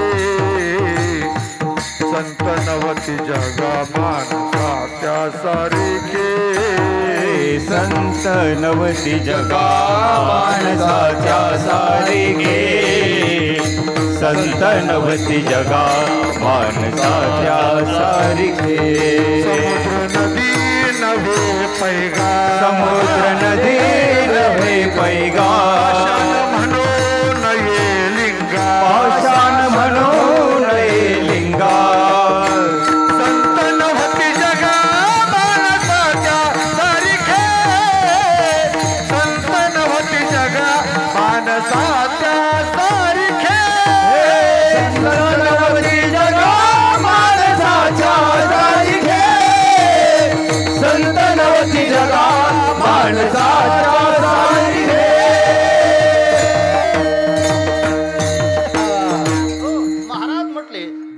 Speaker 2: संत नवती जगा मानसाच्या सारिखे,
Speaker 1: संत नवती जगा मानसाच्या सारिखे, संत नवती जगा मानसाच्या सारिखे.
Speaker 2: समुद्र नदी नव्हे पैगा,
Speaker 1: समुद्र नदी नव्हे पैगा, पाषाण म्हणू नये लिंगा.
Speaker 2: संत नवती जगा मानसाच्या सारिखे, संत नवती जगा मानसाच्या सारिखे,
Speaker 1: संत नवती जगा मानसाच्या सारिखे, संत नवती जगा मानसाच्या सारिखे.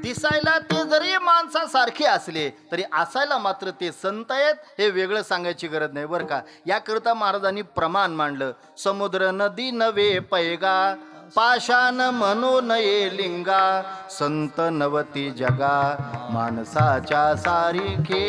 Speaker 3: दिसायला ते जरी माणसासारखे असले तरी असायला मात्र ते संत आहेत. हे वेगळं सांगायची गरज नाही बरं का. याकरता महाराजांनी प्रमाण मांडलं. समुद्र नदी नव्हे पैगा, पाषाण म्हणू नये लिंगा, संत नवती जगा माणसाच्या सारिखे.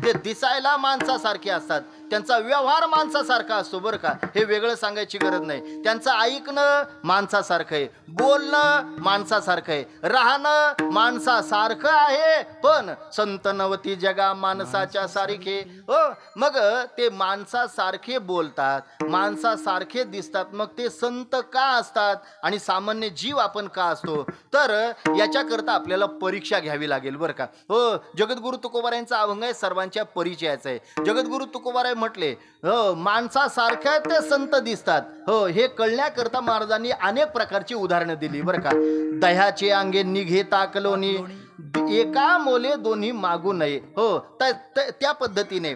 Speaker 3: ते दिसायला माणसासारखे असतात, त्यांचा व्यवहार माणसासारखा असतो बरं का. हे वेगळं सांगायची गरज नाही. त्यांचं ऐकणं माणसासारखं आहे, बोलणं माणसासारखं आहे, राहणं माणसासारखं आहे. पण संत नवती जगा माणसाच्या सारखे. मग ते माणसासारखे बोलतात, माणसासारखे दिसतात, मग ते संत का असतात आणि सामान्य जीव आपण का असतो? तर याच्याकरता आपल्याला परीक्षा घ्यावी लागेल बरं का. जगद्गुरु तुकोबारायांचा अभंग आहे, सर्वांच्या परिचयाचा आहे. जगद्गुरु तुकोबाराय म्हटले माणसासारखे ते संत दिसतात. हे कळण्याकरता महाराजांनी अनेक प्रकारची उदाहरणं दिली बरं का. दह्याचे अंगे निघे ताकलोनी, एका मोले दोन्ही मागू नये. त्या पद्धतीने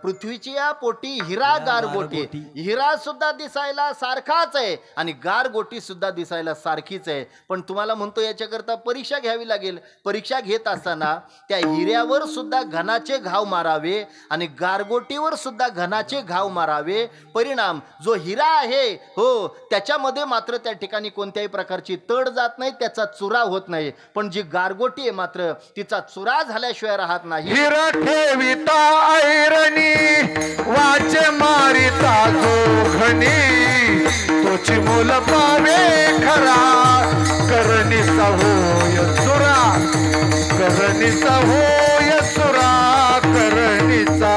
Speaker 3: पृथ्वीच्या पोटी हिरा गारगोटी, हिरा सुद्धा दिसायला सारखाच आहे आणि गारगोटी सुद्धा दिसायला सारखीच आहे. पण तुम्हाला म्हणतो याच्याकरता परीक्षा घ्यावी लागेल. परीक्षा घेत असताना त्या हिऱ्यावर सुद्धा घनाचे घाव मारावे आणि गारगोटीवर सुद्धा घनाचे घाव मारावे. परिणाम जो हिरा आहे त्याच्यामध्ये मात्र त्या ठिकाणी कोणत्याही प्रकारची तड जात नाही, त्याचा चुरा होत नाही. पण जी गारगोटी आहे मात्र तिचा चुरा झाल्याशिवाय राहत नाही.
Speaker 2: हिरा ठेविता ऐरणी, वाचे मारिता जोखणी, तोची मोल पावे खरा, करणीचा होय सुरा, करणीचा होय सुरा, करणीचा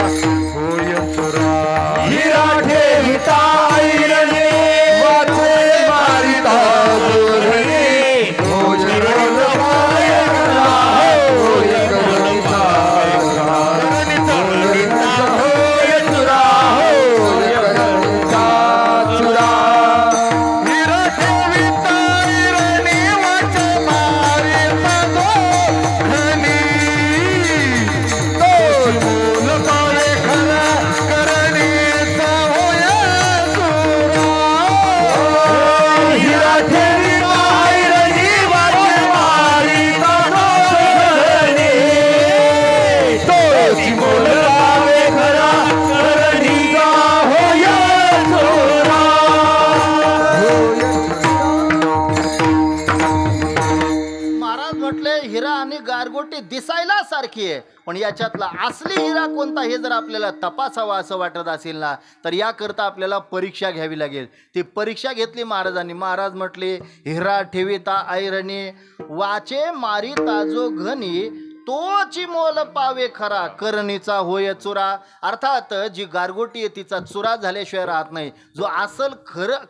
Speaker 3: गारगोटी दिसायला सारखी आहे, पण याच्यातला असली हिरा कोणता हे जर आपल्याला तपासावा असं वाटत असेल ना, तर याकरता आपल्याला परीक्षा घ्यावी लागेल. ती परीक्षा घेतली महाराजांनी. महाराज म्हटले, हिरा ठेविता ऐरणी, वाचे मारिता जो घनी, तोची मोल पावे खरा, करणीचा होय चुरा. अर्थात जी गारगोटी आहे तिचा चुरा झाल्याशिवाय राहत नाही. जो असल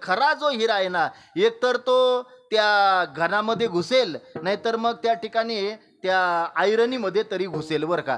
Speaker 3: खरा जो हिरा आहे ना, एकतर तो त्या घनामध्ये घुसेल, नाहीतर मग त्या ठिकाणी त्या आयरनीमध्ये तरी घुसेल बरं का,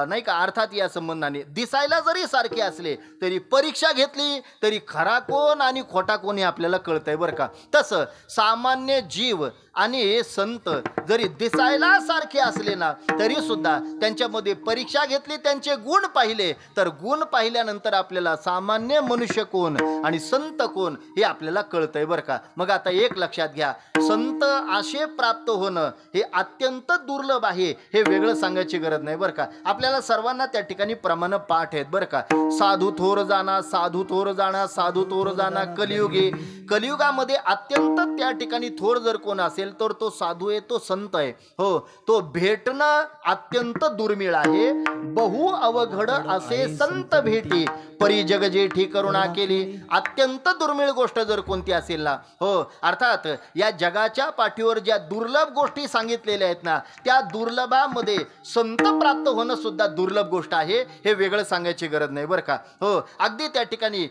Speaker 3: नाही का. अर्थात या संबंधाने दिसायला जरी सारखे असले तरी परीक्षा घेतली तरी खरा कोण आणि खोटा कोण हे आपल्याला कळतंय बरं का. तसं सामान्य जीव आणि संत जरी दिसायला सारखे असले ना, तरी सुद्धा त्यांच्यामध्ये परीक्षा घेतली, त्यांचे गुण पाहिले, तर गुण पाहिल्यानंतर आपल्याला सामान्य मनुष्य कोण आणि संत कोण हे आपल्याला कळतंय बरं का. मग आता एक लक्षात घ्या, संत आशे प्राप्त होणं हे अत्यंत दुर्लभ आहे, हे वेगळं सांगायची गरज नाही बरं का. आपल्याला सर्वांना त्या ठिकाणी प्रमाण पाठ आहेत बरं का. साधू थोर जाणा, साधू थोर जाणा, साधू थोर जाणा कलियुगी. कलियुगामध्ये अत्यंत त्या ठिकाणी थोर जर कोण असेल तर तो साधू आहे, तो संत आहे. हो, तो भेटणं अत्यंत दुर्मिळ आहे. बहु अवघड असे संत भेटी, परी जग जेठी करुणा केली. अत्यंत दुर्मिळ गोष्ट जर कोणती असेल ना, हो, अर्थात या जगाच्या पाठीवर ज्या दुर्लभ गोष्टी सांगितलेल्या आहेत ना, त्या दुर्लभामध्ये संत प्राप्त होणं सुद्धा दुर्लभ गोष्ट आहे, हे वेगळं सांगायची गरज नाही बरं का. हो, अगदी त्या ठिकाणी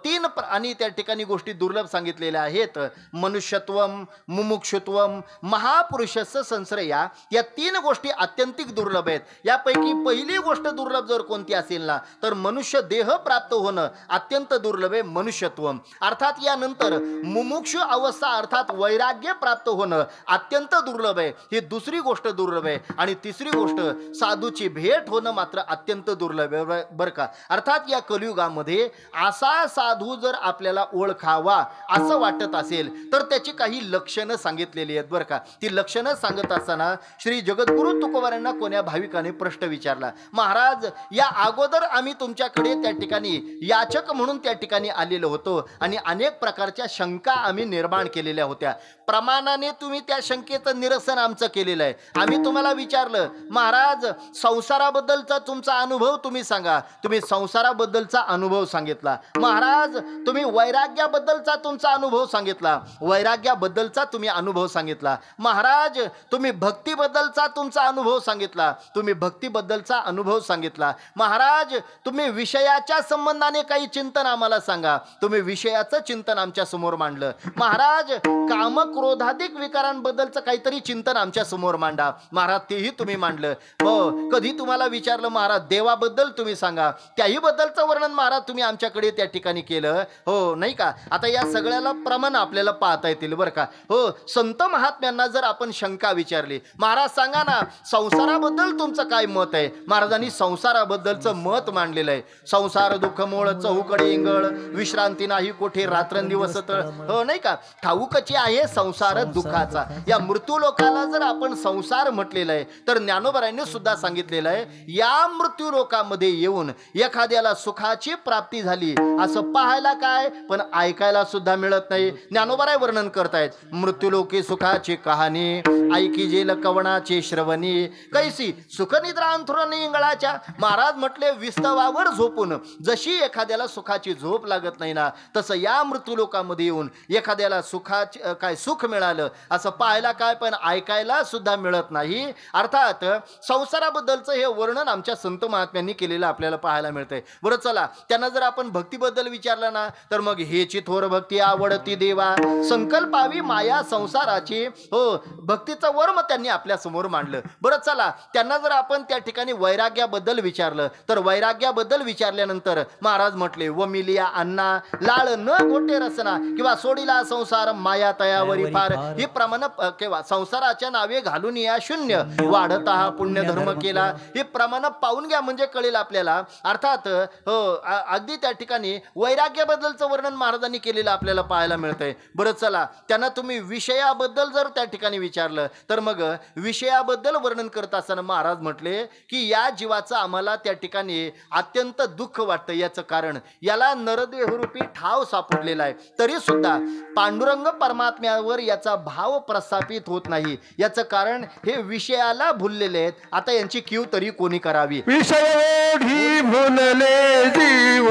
Speaker 3: तीन आणि त्या ठिकाणी गोष्टी दुर्लभ सांगितलेल्या आहेत. मनुष्यत्वम, मुमुक्षुत्वम, महापुरुषस्य संश्रया, या तीन गोष्टी अत्यंतिक दुर्लभ आहेत. यापैकी पहिली गोष्ट दुर्लभ जर कोणती असेल ना, तर मनुष्य देह प्राप्त होणं अत्यंत दुर्लभ आहे, मनुष्यत्वम. अर्थात यानंतर मुमुक्षु अवस्था अर्थात वैराग्य प्राप्त होणं अत्यंत दुर्लभ आहे, ही दुसरी गोष्ट दुर्लभ आहे. आणि तिसरी गोष्ट साधूची भेट होणं मात्र अत्यंत दुर्लभ आहे बरं का. अर्थात या कलियुगामध्ये असा साधू जर आपल्याला ओळखावा असं वाटत असेल तर त्याची काही लक्षणं सांगितलेली आहेत बरं का. ती लक्षणं सांगत असताना श्री जगद्गुरु तुकोबारायांना कोण्या भाविकाने प्रश्न विचारला, महाराज या अगोदर आम्ही तुमच्याकडे त्या ठिकाणी याचक म्हणून त्या ठिकाणी आलेलो होतो आणि अनेक प्रकारच्या शंका आम्ही निर्माण केलेल्या होत्या. प्रमाणाने तुम्ही त्या शंकेचं निरसन आमचं केलेलं आहे. आम्ही तुम्हाला विचारलं, महाराज संसाराबद्दलचा तुमचा अनुभव तुम्ही सांगा. तुम्ही संसाराबद्दलचा अनुभव सांगितला. महाराज तुम्ही वैराग्याबद्दलचा तुमचा अनुभव सांगितला, वैराग्याबद्दलचा तुम्ही अनुभव सांगितला. महाराज तुम्ही भक्तीबद्दलचा तुमचा अनुभव सांगितला, तुम्ही भक्तीबद्दलचा अनुभव सांगितला. महाराज तुम्ही विषयाच्या संबंधाने काही चिंतन आम्हाला सांगा, तुम्ही विषयाचं चिंतन आमच्या समोर मांडलं. महाराज काम क्रोधाधिक विकारांबद्दलचं काहीतरी चिंतन आमच्या समोर मांडा. महाराज तेही तुम्ही मांडलं. हो, कधी तुम्हाला विचारलं महाराज देवाबद्दल तुम्ही सांगा, त्याही बद्दलचं वर्णन महाराज तुम्ही आमच्याकडे त्या ठिकाणी केलं. हो, नाही का. आता या सगळ्याला प्रमाण आपल्याला पाहता येतील बरं का. हो, संत महात्म्यांना जर आपण शंका विचारली, महाराज सांगा ना संसाराबद्दल तुमचं काय मत आहे, महाराजांनी संसाराबद्दलचं मत मांडलेलं आहे. संसार दुःख मोळ चहूकडे इंगळ, विश्रांती नाही कोठे रात्रंदिवस तळ. हो, नाही का. ठाऊकची आहे संसार दुःखाचा. या मृत्यू लोकाला जर आपण संसार म्हटलेलं आहे तर ज्ञानोबारायांनी सुद्धा सांगितलेलं आहे, या मृत्यू लोकामध्ये येऊन एखाद्याला सुखाची प्राप्ती झाली असं पाहायला काय पण ऐकायला सुद्धा मिळत नाही. ज्ञानोबाराय वर्णन करतायत, मृत्यूलोकी सुखाची कहाणी ऐकी जेल कवणाची श्रवणी, कैसी सुखनिद्रा अंथरुणी इंगळाच्या. महाराज म्हटले विस्तवावर झोपून जशी एखाद्याला सुखाची झोप लागत नाही ना, तसं या मृत्यूलोकामध्ये येऊन एखाद्याला सुखाची काय सुख मिळालं असं पाहायला काय पण ऐकायला सुद्धा मिळत नाही. अर्थात संसाराबद्दलचं हे वर्णन आमच्या संत महात्म्यांनी केलेलं आपल्याला पाहायला मिळतंय. बरं चला, त्यांना जर आपण भक्तीबद्दल विचारलं ना, तर मग हेची थोर भक्ती आवडती देवा, संकल्पावी माया संसाराची. हो, भक्तीचं वर्म त्यांनी आपल्या समोर मांडलं. बरं चला, त्यांना जर आपण त्या ठिकाणी वैराग्याबद्दल विचारलं तर वैराग्याबद्दल विचारल्यानंतर महाराज म्हटले, व मिलिया अन्ना लाळ न घोटे रसना किंवा सोडीला संसार माया तयावरी फार. ही प्रमाण किंवा संसाराच्या नावे घालून या शून्य वाढता हा पुण्य धर्म केला. हे प्रमाण पाहून घ्या म्हणजे कळेल आपल्याला. अर्थात हो, अगदी त्या ठिकाणी वैराग्याबद्दलचं वर्णन महाराजांनी केलेलं आपल्याला पाहायला मिळतंय. बरं चला, त्यांना तुम्ही विषयाबद्दल जर त्या ठिकाणी विचारलं तर मग विषयाबद्दल वर्णन करत असताना महाराज म्हटले की या जीवाचं आम्हाला त्या ठिकाणी अत्यंत दुःख वाटतं. याचं कारण याला नरदेहरूपी ठाव सापडलेला आहे. तरी सुद्धा पांडुरंग परमात्म्यावर ज्ञानोबावर याचा भाव प्रस्थापित होत नाही. याचं कारण हे विषयाला भुललेले आहेत. आता यांची कीव तरी कोणी करावी.
Speaker 2: विषयोढी भुलले जीव,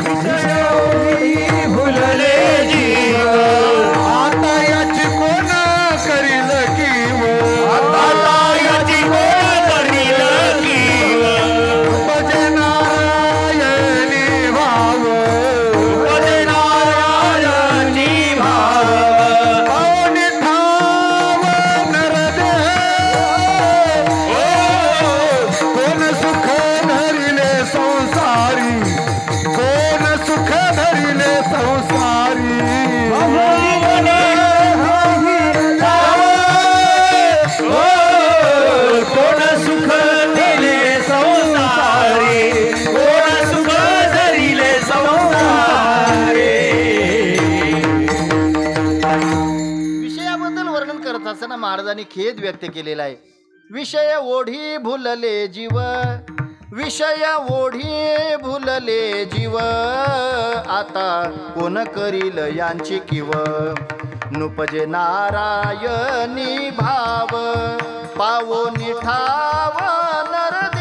Speaker 1: विषयोढी भुलले जीव,
Speaker 2: आता याची कोण करील कीव,
Speaker 1: आता याची कोण करील कीव.
Speaker 2: भजे नारायणी भाव,
Speaker 1: भजे नारायणी भाव.
Speaker 2: पावनी ठाव नरदेह, कोण सुख धरिले संसारी, कोण सुख धरिले संसारी.
Speaker 1: कोण सुख दिले संसारी, कोण सुख धरिले संसारी.
Speaker 3: विषयाबद्दल वर्णन करत असताना महाराजांनी खेद व्यक्त केलेला आहे. विषय ओढी भुलले जीव, विषय ओढी भुलले जीव, आता कोण करील यांची कीव. नुपजे नारायणी भाव, पावो निठाव नरदेह.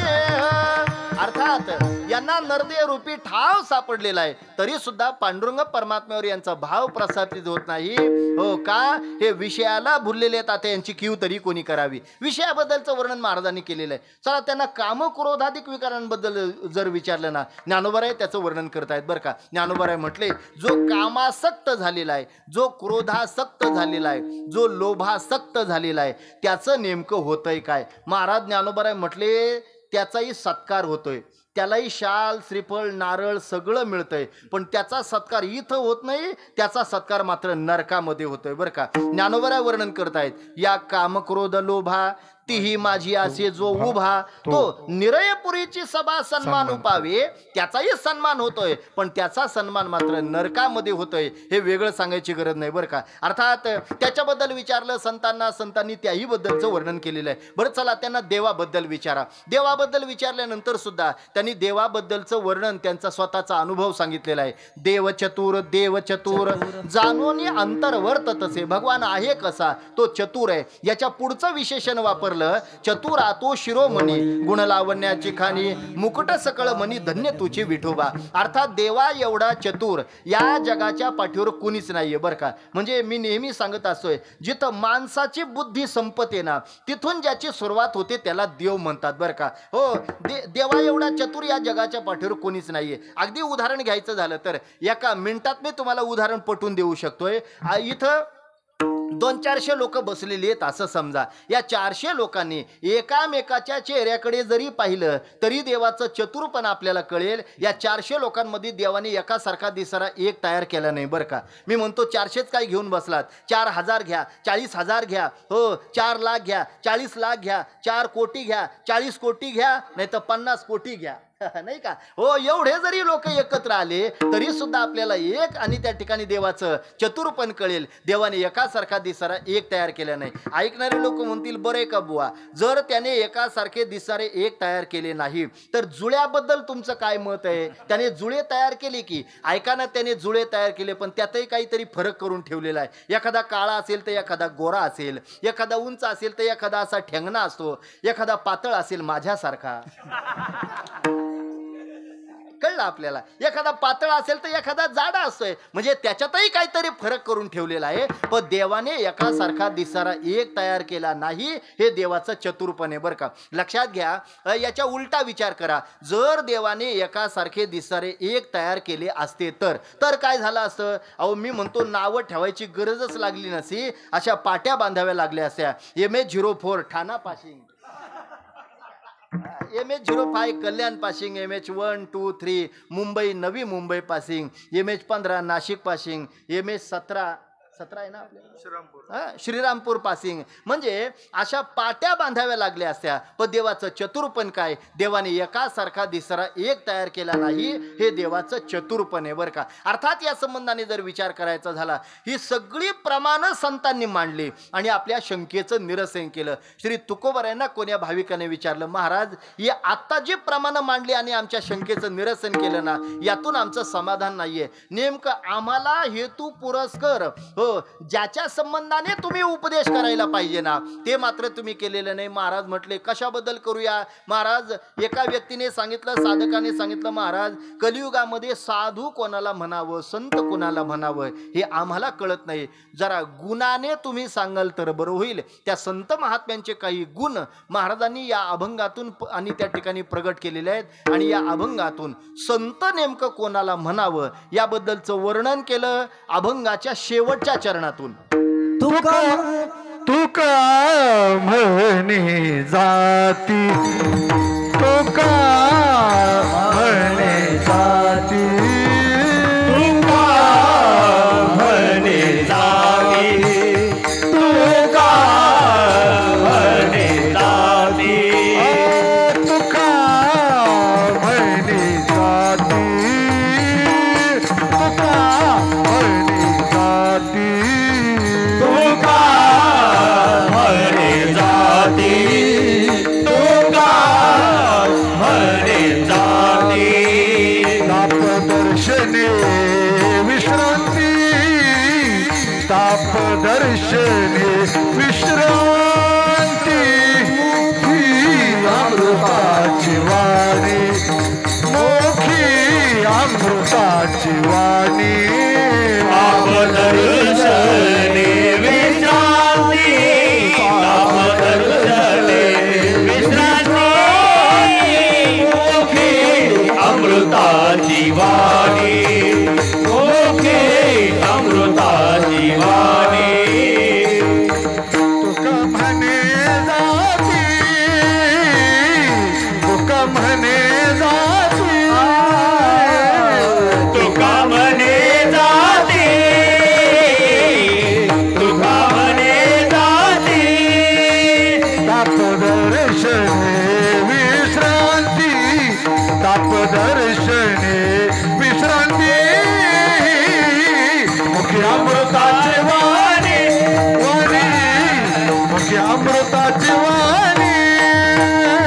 Speaker 3: अर्थात यांना नरदेह रूपी ठाव सापडलेला आहे, तरी सुद्धा पांडुरंग परमात्म्यावर यांचा भाव प्रस्थापित होत नाही. हो का? हे विषयाला भुललेले आहेत. आता यांची कीव तरी कोणी करावी. विषयाबद्दलचं वर्णन महाराजांनी केलेलं आहे. चला त्यांना कामक्रोधाधिक विकारांबद्दल जर विचारलं ना, ज्ञानोबराय त्याचं वर्णन करतायत बरं का. ज्ञानोबराय म्हटले, जो कामासक्त झालेला आहे, जो क्रोधासक्त झालेला आहे, जो लोभासक्त झालेला आहे, त्याचं नेमकं होतंय काय. महाराज ज्ञानोबराय म्हटले, त्याचाही सत्कार होतोय, त्यालाही शाल श्रीफळ नारळ सगळं मिळतंय, पण त्याचा सत्कार इथं होत नाही, त्याचा सत्कार मात्र नरकामध्ये होतोय बरं का. ज्ञानोबराय वर्णन करतायत, या कामक्रोध लोभा तीही माझी असे जो उभा, तो निरयपुरीची सभा सन्मान उपावे, त्याचाही सन्मान होतोय, पण त्याचा सन्मान मात्र नरकामध्ये होतोय. हे वेगळं सांगायची गरज नाही बरं का. अर्थात त्याच्याबद्दल विचारलं संतांना, संतांनी त्याही बद्दलचं वर्णन केलेलं आहे. बरं चला त्यांना देवाबद्दल विचारा. देवाबद्दल विचारल्यानंतर सुद्धा त्यांनी देवाबद्दलचं वर्णन, त्यांचा स्वतःचा अनुभव सांगितलेला आहे. देव चतुर जाणून अंतर्वर्त तसे. भगवान आहे कसा, तो चतुर आहे. याच्या पुढचं विशेषण वापरलं, चतुरा तो शिरोमणी, गुणलावण्याची खाणी, मुकुट सकळ मनी, धन्य तुझी विठोबा. अर्थात देवा एवढा चतुर या जगाच्या पाठीवर कुणीच नाहीये बरं का. म्हणजे मी नेहमी सांगत असतोय, जिथं माणसाची बुद्धी संपते ना, तिथून ज्याची सुरुवात होते त्याला देव म्हणतात बरं का. हो, देवा एवढा चतुर या जगाच्या पाठीवर कोणीच नाहीये. अगदी उदाहरण घ्यायचं झालं तर एका मिनिटात मी तुम्हाला उदाहरण पटवून देऊ शकतोय. इथं 200-400 लोक बसलेली आहेत असं समजा. या 400 लोकांनी एकामेकाच्या चेहऱ्याकडे जरी पाहिलं तरी देवाचं चतुरपण आपल्याला कळेल. या 400 लोकांमध्ये देवाने एकासारखा दिसणारा एक तयार केला नाही बरं का. मी म्हणतो 400च काय घेऊन बसलात, 4,000 घ्या, 40,000 घ्या, हो 4 लाख घ्या, 40 लाख घ्या, 4 कोटी घ्या, 40 कोटी घ्या, नाही तर 50 कोटी घ्या, नाही का. हो, एवढे जरी लोक एकत्र आले तरी सुद्धा आपल्याला एक आणि त्या ठिकाणी देवाचं चतुरपण कळेल. देवाने एकासारखा दिसणारा एक तयार केला नाही. ऐकणारे लोक म्हणतील, बरे का बुवा, जर त्याने एकासारखे दिसणारे एक तयार केले नाही तर जुळ्याबद्दल तुमचं काय मत आहे. त्याने जुळे तयार केले की, ऐका ना, त्याने जुळे तयार केले पण त्यातही काहीतरी फरक करून ठेवलेला आहे. एखादा काळा असेल तर एखादा गोरा असेल, एखादा उंच असेल तर एखादा असा ठेंगणा असतो, एखादा पातळ असेल माझ्यासारखा. कळलं आपल्याला. एखादा पातळ असेल तर एखादा जाडा असतोय, म्हणजे त्याच्यातही काहीतरी फरक करून ठेवलेला आहे. पण देवाने एकासारखा दिसणारा एक तयार केला नाही. हे देवाचं चतुरपण आहे बरं का. लक्षात घ्या. याच्या उलटा विचार करा. जर देवाने एकासारखे दिसणारे एक तयार केले असते तर काय झालं असतं. अहो, मी म्हणतो नावं ठेवायची गरजच लागली नसती, अशा पाट्या बांधाव्या लागल्या असत्या. MH04 ठाणा पाशिंग, MH05 कल्याण passing, MH1, 2, 3 Mumbai Navi Mumbai passing, MH15 Nashik passing, MH17 आहे ना आपल्या श्रीरामपूर पासिंग. म्हणजे अशा पाट्या बांधाव्या लागल्या असत्या. पण देवाचं चतुरपण काय, देवाने एकासारखा दिसणारा एक तयार केला नाही. हे देवाचं चतुरपण आहे बरं का. अर्थात या संबंधाने जर विचार करायचा झाला, ही सगळी प्रमाणं संतांनी मांडली आणि आपल्या शंकेचं निरसन केलं. श्री तुकोबरायांना कोण्या भाविकाने विचारलं, महाराज, हे आत्ता जे प्रमाणं मांडली आणि आमच्या शंकेचं निरसन केलं ना, यातून आमचं समाधान नाहीये. नेमकं आम्हाला हेतू पुरस्कर हो, ज्याच्या संबंधाने तुम्ही उपदेश करायला पाहिजे ना ते मात्र तुम्ही केलेलं नाही. महाराज म्हटले कशाबद्दल करूया. महाराज एका व्यक्तीने सांगितलं, साधकाने सांगितलं, महाराज कलियुगामध्ये साधू कोणाला म्हणावं, संत कोणाला म्हणावं हे आम्हाला कळत नाही. जरा गुणाने तुम्ही सांगाल तर बरं होईल. त्या संत महात्म्यांचे काही गुण महाराजांनी या अभंगातून आणि त्या ठिकाणी प्रगट केलेले आहेत आणि या अभंगातून संत नेमकं कोणाला म्हणावं याबद्दलचं वर्णन केलं अभंगाच्या शेवटच्या चरणातून.
Speaker 2: तुका म्हणे जाती, तुका म्हणे जाती, तुका म्हणे जाती, तुका म्हणे जाती, तुका म्हणे जाती, तुका म्हणे जाती, तुका म्हणे जाती, तुका म्हणे जाती. तापदर्शने विश्रांती, तापदर्शने विश्रांती, ही अमृताची वाणी, मोखी अमृताची वाणी. तापदर्शने विश्रांती, तापदर्शने विश्रांती, मोखी अमृताची वाणी, मोखी अमृताची वाणी. तुका म्हणे जाती, तुका म्हणे जाती, तुका म्हणे जाती, तुका म्हणे जाती. तापदर्शने विश्रांती, तापदर्शने विश्रांती, मुखी अमृताची वाणी, वाणी, मुखी अमृताची वाणी.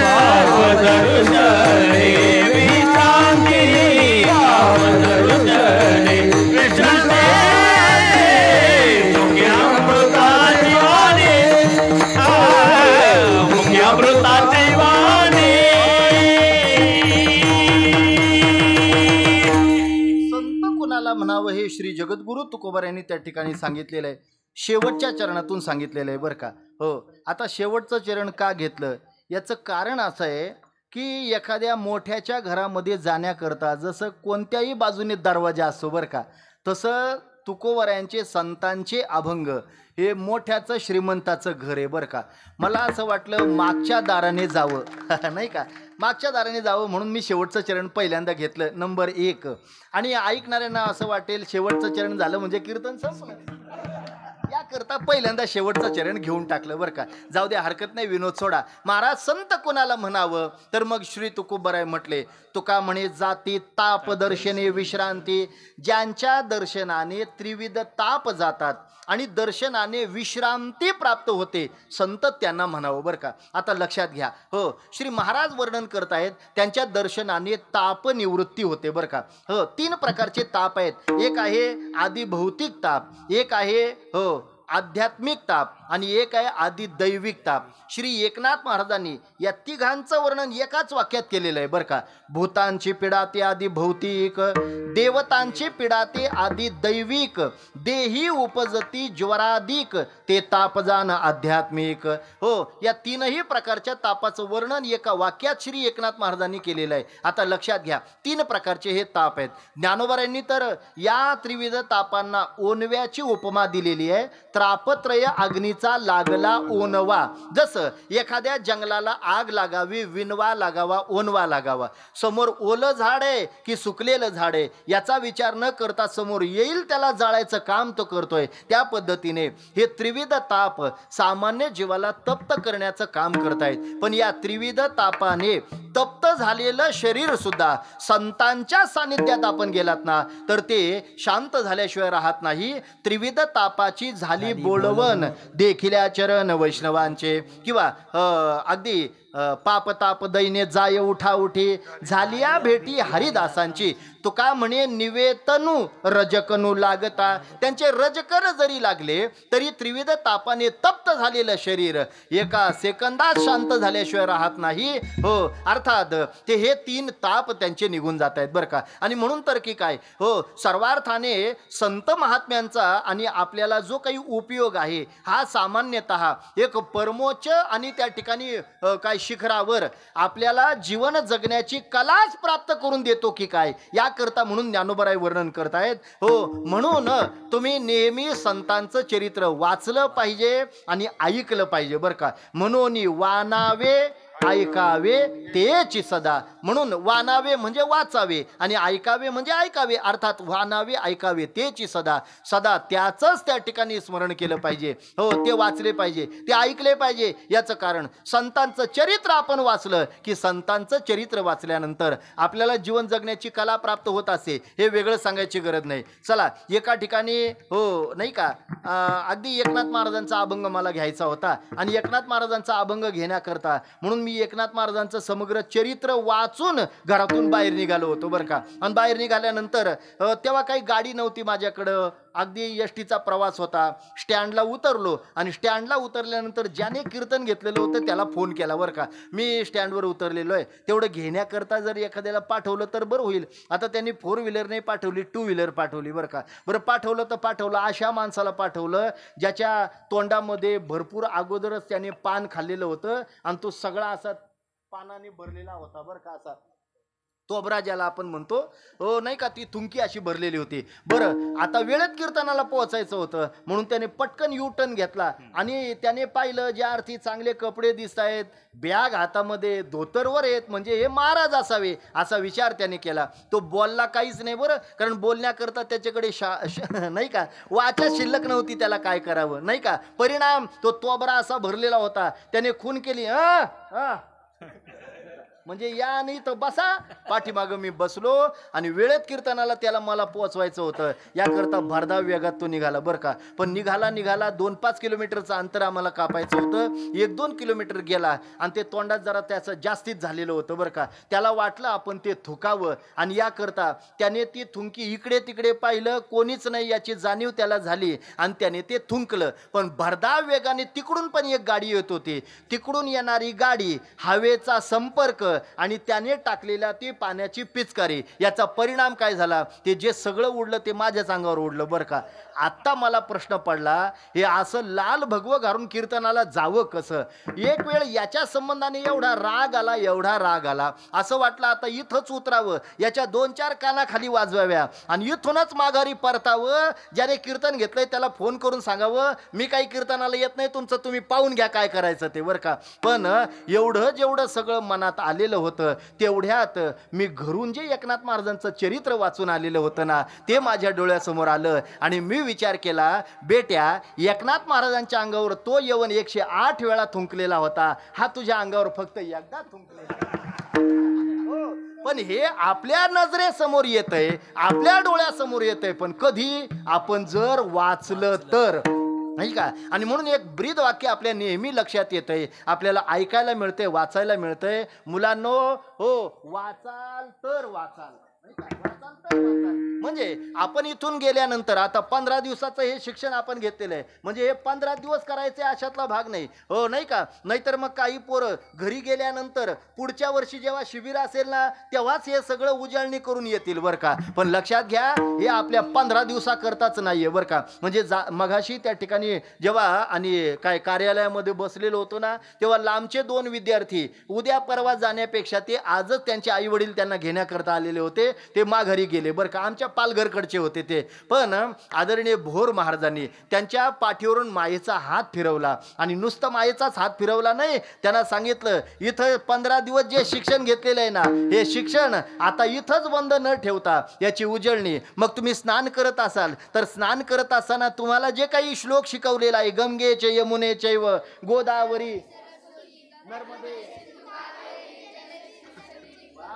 Speaker 2: तापदर्शने विश्रांती, तापदर्शने विश्रांती, मुखी अमृताची वाणी, मुखी अमृताची वाणी.
Speaker 3: संत कोणाला म्हणावं हे श्री जगद्गुरु तुकोबार यांनी त्या ठिकाणी सांगितलेलं आहे. शेवटच्या चरणातून सांगितलेलं आहे बरं का. हो, आता शेवटचं चरण का घेतलं याचं कारण असं आहे की एखाद्या मोठ्याच्या घरामध्ये जाण्याकरता जसं कोणत्याही बाजूने दरवाजा असतो बरं का, तसं तुकोबारायांचे संतांचे अभंग हे मोठ्याचं श्रीमंताचं घर आहे बरं का. मला असं वाटलं मागच्या दाराने जावं नाही का, मागच्या दाराने जावं म्हणून मी शेवटचं चरण पहिल्यांदा घेतलं नंबर 1. आणि ऐकणाऱ्यांना असं वाटेल शेवटचं चरण झालं म्हणजे कीर्तन संपलं, याकरता पहिल्यांदा शेवटचं चरण घेऊन टाकलं बरं का. जाऊ दे, हरकत नाही, विनोद सोडा. महाराज संत कोणाला म्हणावं तर मग श्री तुकोबाराय म्हटले, तुका म्हणे जाती तापदर्शने विश्रांती, ज्यांच्या दर्शनाने त्रिविध ताप जातात आणि दर्शनाने विश्रांती प्राप्त होते संत त्यांना म्हणावं बरं का. आता लक्षात घ्या, हो, श्री महाराज वर्णन करतायत त्यांच्या दर्शनाने ताप निवृत्ती होते बरं का. हो, 3 प्रकारचे ताप आहेत. एक आहे आदि भौतिक ताप, एक आहे हो आध्यात्मिक ताप आणि एक आहे आदि दैविक ताप. श्री एकनाथ महाराजांनी या तिघांचं वर्णन एकाच वाक्यात केलेलं आहे बरं का. भूतांची पीडा ते आदि भौतिक, देवतांची पीडा ते आदि दैविक, देही उपजती ज्वराधिक ते तापजान आध्यात्मिक. हो, या 3ही प्रकारच्या तापाचं वर्णन एका वाक्यात श्री एकनाथ महाराजांनी केलेलं आहे. आता लक्षात घ्या, 3 प्रकारचे हे ताप आहेत. ज्ञानोबारांनी तर या त्रिविध तापांना ओनव्याची उपमा दिलेली आहे. त्रापत्रय अग्नीचा लागला ओनवा, जसं एखाद्या जंगलाला आग लागावी, विनवा लागावा, ओनवा लागावा. समोर ओलं झाड आहे की सुकलेलं झाड आहे याचा विचार न करता समोर येईल त्याला जाळायचं काम तो करतोय. त्या पद्धतीने हे त्रिविध ताप सामान्य जीवाला तप्त करण्याचं काम करतायत. पण या त्रिविध तापाने तप्त झालेलं शरीर सुद्धा संतांच्या सानिध्यात आपण गेलात ना तर ते शांत झाल्याशिवाय राहत नाही. त्रिविध तापाची झाली बोलवण देखिल्या चरण वैष्णवांचे, किंवा अगदी पाप ताप दैने जाय उठा उठी झालिया भेटी हरिदासांची. तुका म्हणे निवेतनु रजकनु लागता. त्यांचे रजकन जरी लागले तरी त्रिविध तापाने तप्त झालेलं शरीर एका सेकंदात शांत झाल्याशिवाय राहत नाही. हो, अर्थात ते हे 3 ताप त्यांचे निघून जात आहेत बरं का. आणि म्हणून तर की काय, हो, सर्वार्थाने संत महात्म्यांचा आणि आपल्याला जो काही उपयोग आहे हा सामान्यतः एक परमोच्च आणि त्या ठिकाणी काय शिखरावर आपल्याला जीवन जगण्याची कलाच प्राप्त करून देतो की काय, याकरता म्हणून ज्ञानोबराय वर्णन करतायत. हो, म्हणून तुम्ही नेहमी संतांचं चरित्र वाचलं पाहिजे आणि ऐकलं पाहिजे बरं का. म्हणून वानावे ऐकावे तेची सदा. म्हणून वानावे म्हणजे वाचावे आणि ऐकावे म्हणजे ऐकावे. अर्थात वानावे ऐकावे तेची सदा. सदा त्याचंच त्या ठिकाणी स्मरण केलं पाहिजे. हो, ते वाचले पाहिजे, ते ऐकले पाहिजे. याचं कारण संतांचं चरित्र आपण वाचलं की संतांचं चरित्र वाचल्यानंतर आपल्याला जीवन जगण्याची कला प्राप्त होत असते. हे वेगळं सांगायची गरज नाही. चला, एका ठिकाणी हो नाही का अगदी एकनाथ महाराजांचा अभंग मला घ्यायचा होता आणि एकनाथ महाराजांचा अभंग घेण्याकरता म्हणून मी एकनाथ महाराजांचं समग्र चरित्र वाचून घरातून बाहेर निघालो होतो बरं का. आणि बाहेर निघाल्यानंतर तेव्हा काही गाडी नव्हती माझ्याकडं. अगदी एसटीचा प्रवास होता. स्टँडला उतरलो आणि स्टँडला उतरल्यानंतर ज्याने कीर्तन घेतलेलं होतं त्याला फोन केला बरं का. मी स्टँडवर उतरलेलो आहे, तेवढं घेण्याकरता जर एखाद्याला पाठवलं तर बरं होईल. आता त्यांनी 4 व्हीलर नाही पाठवली, 2 व्हीलर पाठवली बरं का. बरं, पाठवलं तर पाठवलं. अशा माणसाला पाठवलं ज्याच्या तोंडामध्ये भरपूर अगोदरच त्याने पान खाल्लेलं होतं आणि तो सगळा असा पानाने भरलेला होता बरं का. असा तोबरा ज्याला आपण म्हणतो, हो नाही का, ती थुंकी अशी भरलेली होती. बरं, आता वेळेत कीर्तनाला पोहोचायचं होतं म्हणून त्याने पटकन यू टर्न घेतला आणि त्याने पाहिलं ज्या अर्थी चांगले कपडे दिसत आहेत, बॅग हातामध्ये, धोतरवर आहेत, म्हणजे हे महाराज असावे असा विचार त्याने केला. तो बोलला काहीच नाही बरं, कारण बोलण्याकरता त्याच्याकडे नाही का वाचा शिल्लक नव्हती. त्याला काय करावं नाही का. परिणाम तो तोबरा असा भरलेला होता. त्याने खून केली. म्हणजे या आणि तर बसा. पाठीमागं मी बसलो आणि वेळेत कीर्तनाला त्याला मला पोचवायचं होतं. याकरता भरधाव वेगात तो निघाला बरं का. पण निघाला 2-5 किलोमीटरचं अंतर आम्हाला कापायचं होतं. 1-2 किलोमीटर गेला आणि ते तोंडात जरा त्याचं जास्तीच झालेलं होतं बरं का. त्याला वाटलं आपण ते थुकावं आणि याकरता त्याने ती थुंकी इकडे तिकडे पाहिलं, कोणीच नाही याची जाणीव त्याला झाली आणि त्याने ते थुंकलं. पण भरधाव वेगाने तिकडून पण एक गाडी येत होती. तिकडून येणारी गाडी, हवेचा संपर्क आणि त्याने टाकलेल्या ती पाण्याची पिचकारी, याचा परिणाम काय झाला, ते जे सगळं उडलं ते माझ्याच अंगावर उडलं बरं का. आत्ता मला प्रश्न पडला, हे असं लाल भगवं घालून कीर्तनाला जावं कसं. एक वेळ याच्या संबंधाने एवढा राग आला, असं वाटलं आता इथंच उतरावं, याच्या 2-4 कानाखाली वाजवाव्या आणि इथूनच माघारी परतावं. ज्याने कीर्तन घेतलंय त्याला फोन करून सांगावं, मी काही कीर्तनाला येत नाही, तुमचं तुम्ही पाहून घ्या काय करायचं ते बरं का. पण एवढं जेवढं सगळं मनात आलेलं होतं तेवढ्यात मी घरून जे एकनाथ महाराजांचं चरित्र वाचून आलेलं होतं ना, ते माझ्या डोळ्यासमोर आलं आणि मी विचार केला, बेट्या, एकनाथ महाराजांच्या अंगावर तो यवन 108 वेळा थुंकलेला होता, हा तुझ्या अंगावर फक्त एकदा थुंकलेला. पण हे आपल्या नजरेसमोर येतंय, आपल्या डोळ्यासमोर येतंय, पण कधी आपण जर वाचलं तर नाही का. आणि म्हणून एक ब्रीद वाक्य आपल्या नेहमी लक्षात येतंय, आपल्याला ऐकायला मिळतंय, वाचायला मिळतंय. मुलांनो, हो, वाचाल तर वाचाल, म्हणजे आपण इथून गेल्यानंतर आता 15 दिवसाचं हे शिक्षण आपण घेतलेलं आहे, म्हणजे हे 15 दिवस करायचे अशातला भाग नाही, हो नाही का. नाहीतर मग काही पोरं घरी गेल्यानंतर पुढच्या वर्षी जेव्हा शिबिर असेल ना तेव्हाच हे सगळं उजळणी करून येतील बरं का. पण लक्षात घ्या, हे आपल्या 15 दिवसाकरताच नाहीये बरं का. म्हणजे मघाशी त्या ठिकाणी जेव्हा आणि काय कार्यालयामध्ये बसलेलो होतो ना, तेव्हा लांबचे 2 विद्यार्थी उद्या परवा जाण्यापेक्षा ते आजच त्यांचे आई वडील त्यांना घेण्याकरता आलेले होते, ते माघारी गेले बरं का. आमच्या पालघरकडचे होते ते. पण आदरणीय भोर महाराजांनी त्यांच्या पाठीवरून मायेचा हात फिरवला आणि नुसतं मायेचाच हात फिरवला नाही, त्यांना सांगितलं, इथं 15 दिवस जे शिक्षण घेतलेलं आहे ना, हे शिक्षण आता इथंच बंद न ठेवता याची उजळणी. मग तुम्ही स्नान करत असाल तर स्नान करत असताना तुम्हाला जे काही श्लोक शिकवलेला आहे, गंगेचे यमुने चैव गोदावरी नर्मदे,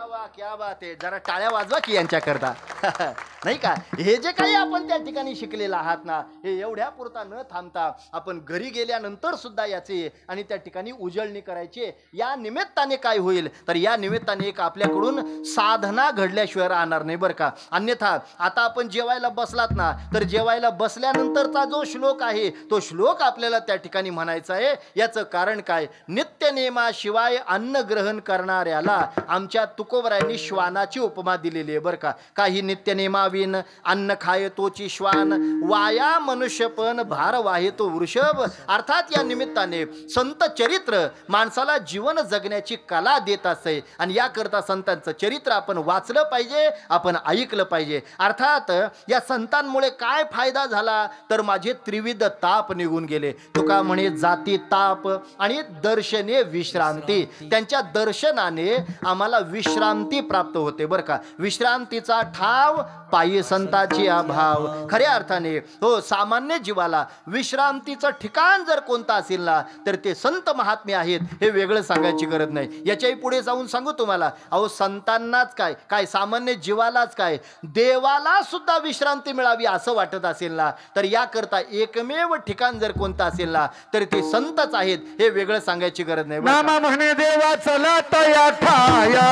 Speaker 3: वा क्या बात आहे. जरा टाळ्या वाजवा की यांच्याकरता. नाही का? हे जे काही आपण त्या ठिकाणी शिकलेलं आहात ना, हे एवढ्या पुरता न थांबता आपण घरी गेल्यानंतर सुद्धा याचे आणि त्या ठिकाणी उजळणी करायची. या निमित्ताने काय होईल तर या निमित्ताने एक आपल्याकडून साधना घडल्याशिवाय राहणार नाही बरं का. अन्यथा आता आपण जेवायला बसलात ना, तर जेवायला बसल्यानंतरचा जो श्लोक आहे तो श्लोक आपल्याला त्या ठिकाणी म्हणायचा आहे. याचं कारण काय? नित्यनेमाशिवाय अन्न ग्रहण करणाऱ्याला आमच्या तुकोबरायांनी श्वानाची उपमा दिलेली आहे बरं का. काही नित्यनेमाविन अन्न खाय तोची श्वान, वाया मनुष्यपण भार वाहे तो वृषभ. अर्थात या निमित्ताने संत चरित्र माणसाला जीवन जगण्याची कला देत असते आणि याकरता संतांचं चरित्र आपण वाचलं पाहिजे, आपण ऐकलं पाहिजे. अर्थात या संतांमुळे काय फायदा झाला तर माझे त्रिविध ताप निघून गेले. तुका म्हणे जाती ताप आणि दर्शने विश्रांती. त्यांच्या दर्शनाने आम्हाला विश्रांती प्राप्त होते बरं का. विश्रांतीचा ठाव पायी संताची अभाव. खऱ्या अर्थाने हो, सामान्य जीवाला विश्रांतीचं ठिकाण जर कोणतं असेल ना तर ते संत महात्मे आहेत, हे वेगळं सांगायची गरज नाही. याच्याही पुढे जाऊन सांगू तुम्हाला. अहो संतांनाच काय काय सामान्य जीवालाच काय देवाला सुद्धा विश्रांती मिळावी असं वाटत असेल ना तर याकरता एकमेव ठिकाण जर कोणतं असेल ना तर ते संतच आहेत, हे वेगळं सांगायची गरज नाही.
Speaker 2: नामा म्हणे देवा चला तया ठाया,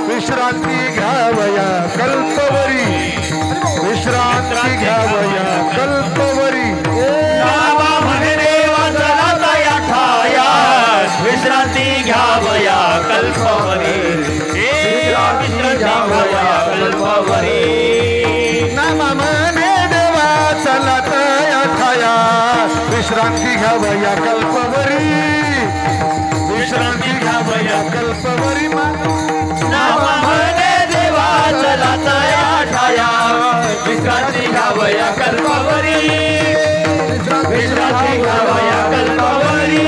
Speaker 2: विश्रांती घ्यावया कल्पवरी, विश्रांती घ्यावया कल्पवरी.
Speaker 1: नामा म्हणे देवा चला तया ठाया, विश्रांती घ्यावया कल्पवरी, विश्रांती घ्यावया कल्पवरी.
Speaker 2: नामा म्हणे देवा चला तया ठाया, विश्रांती घ्यावया कल्पवरी, विश्रांती घ्यावया कल्पवरी.
Speaker 1: नामा म्हणे देवा चला तया ठाया, विश्रांती घ्यावया कल्पवरी, विश्रांती घ्यावया कल्पवरी.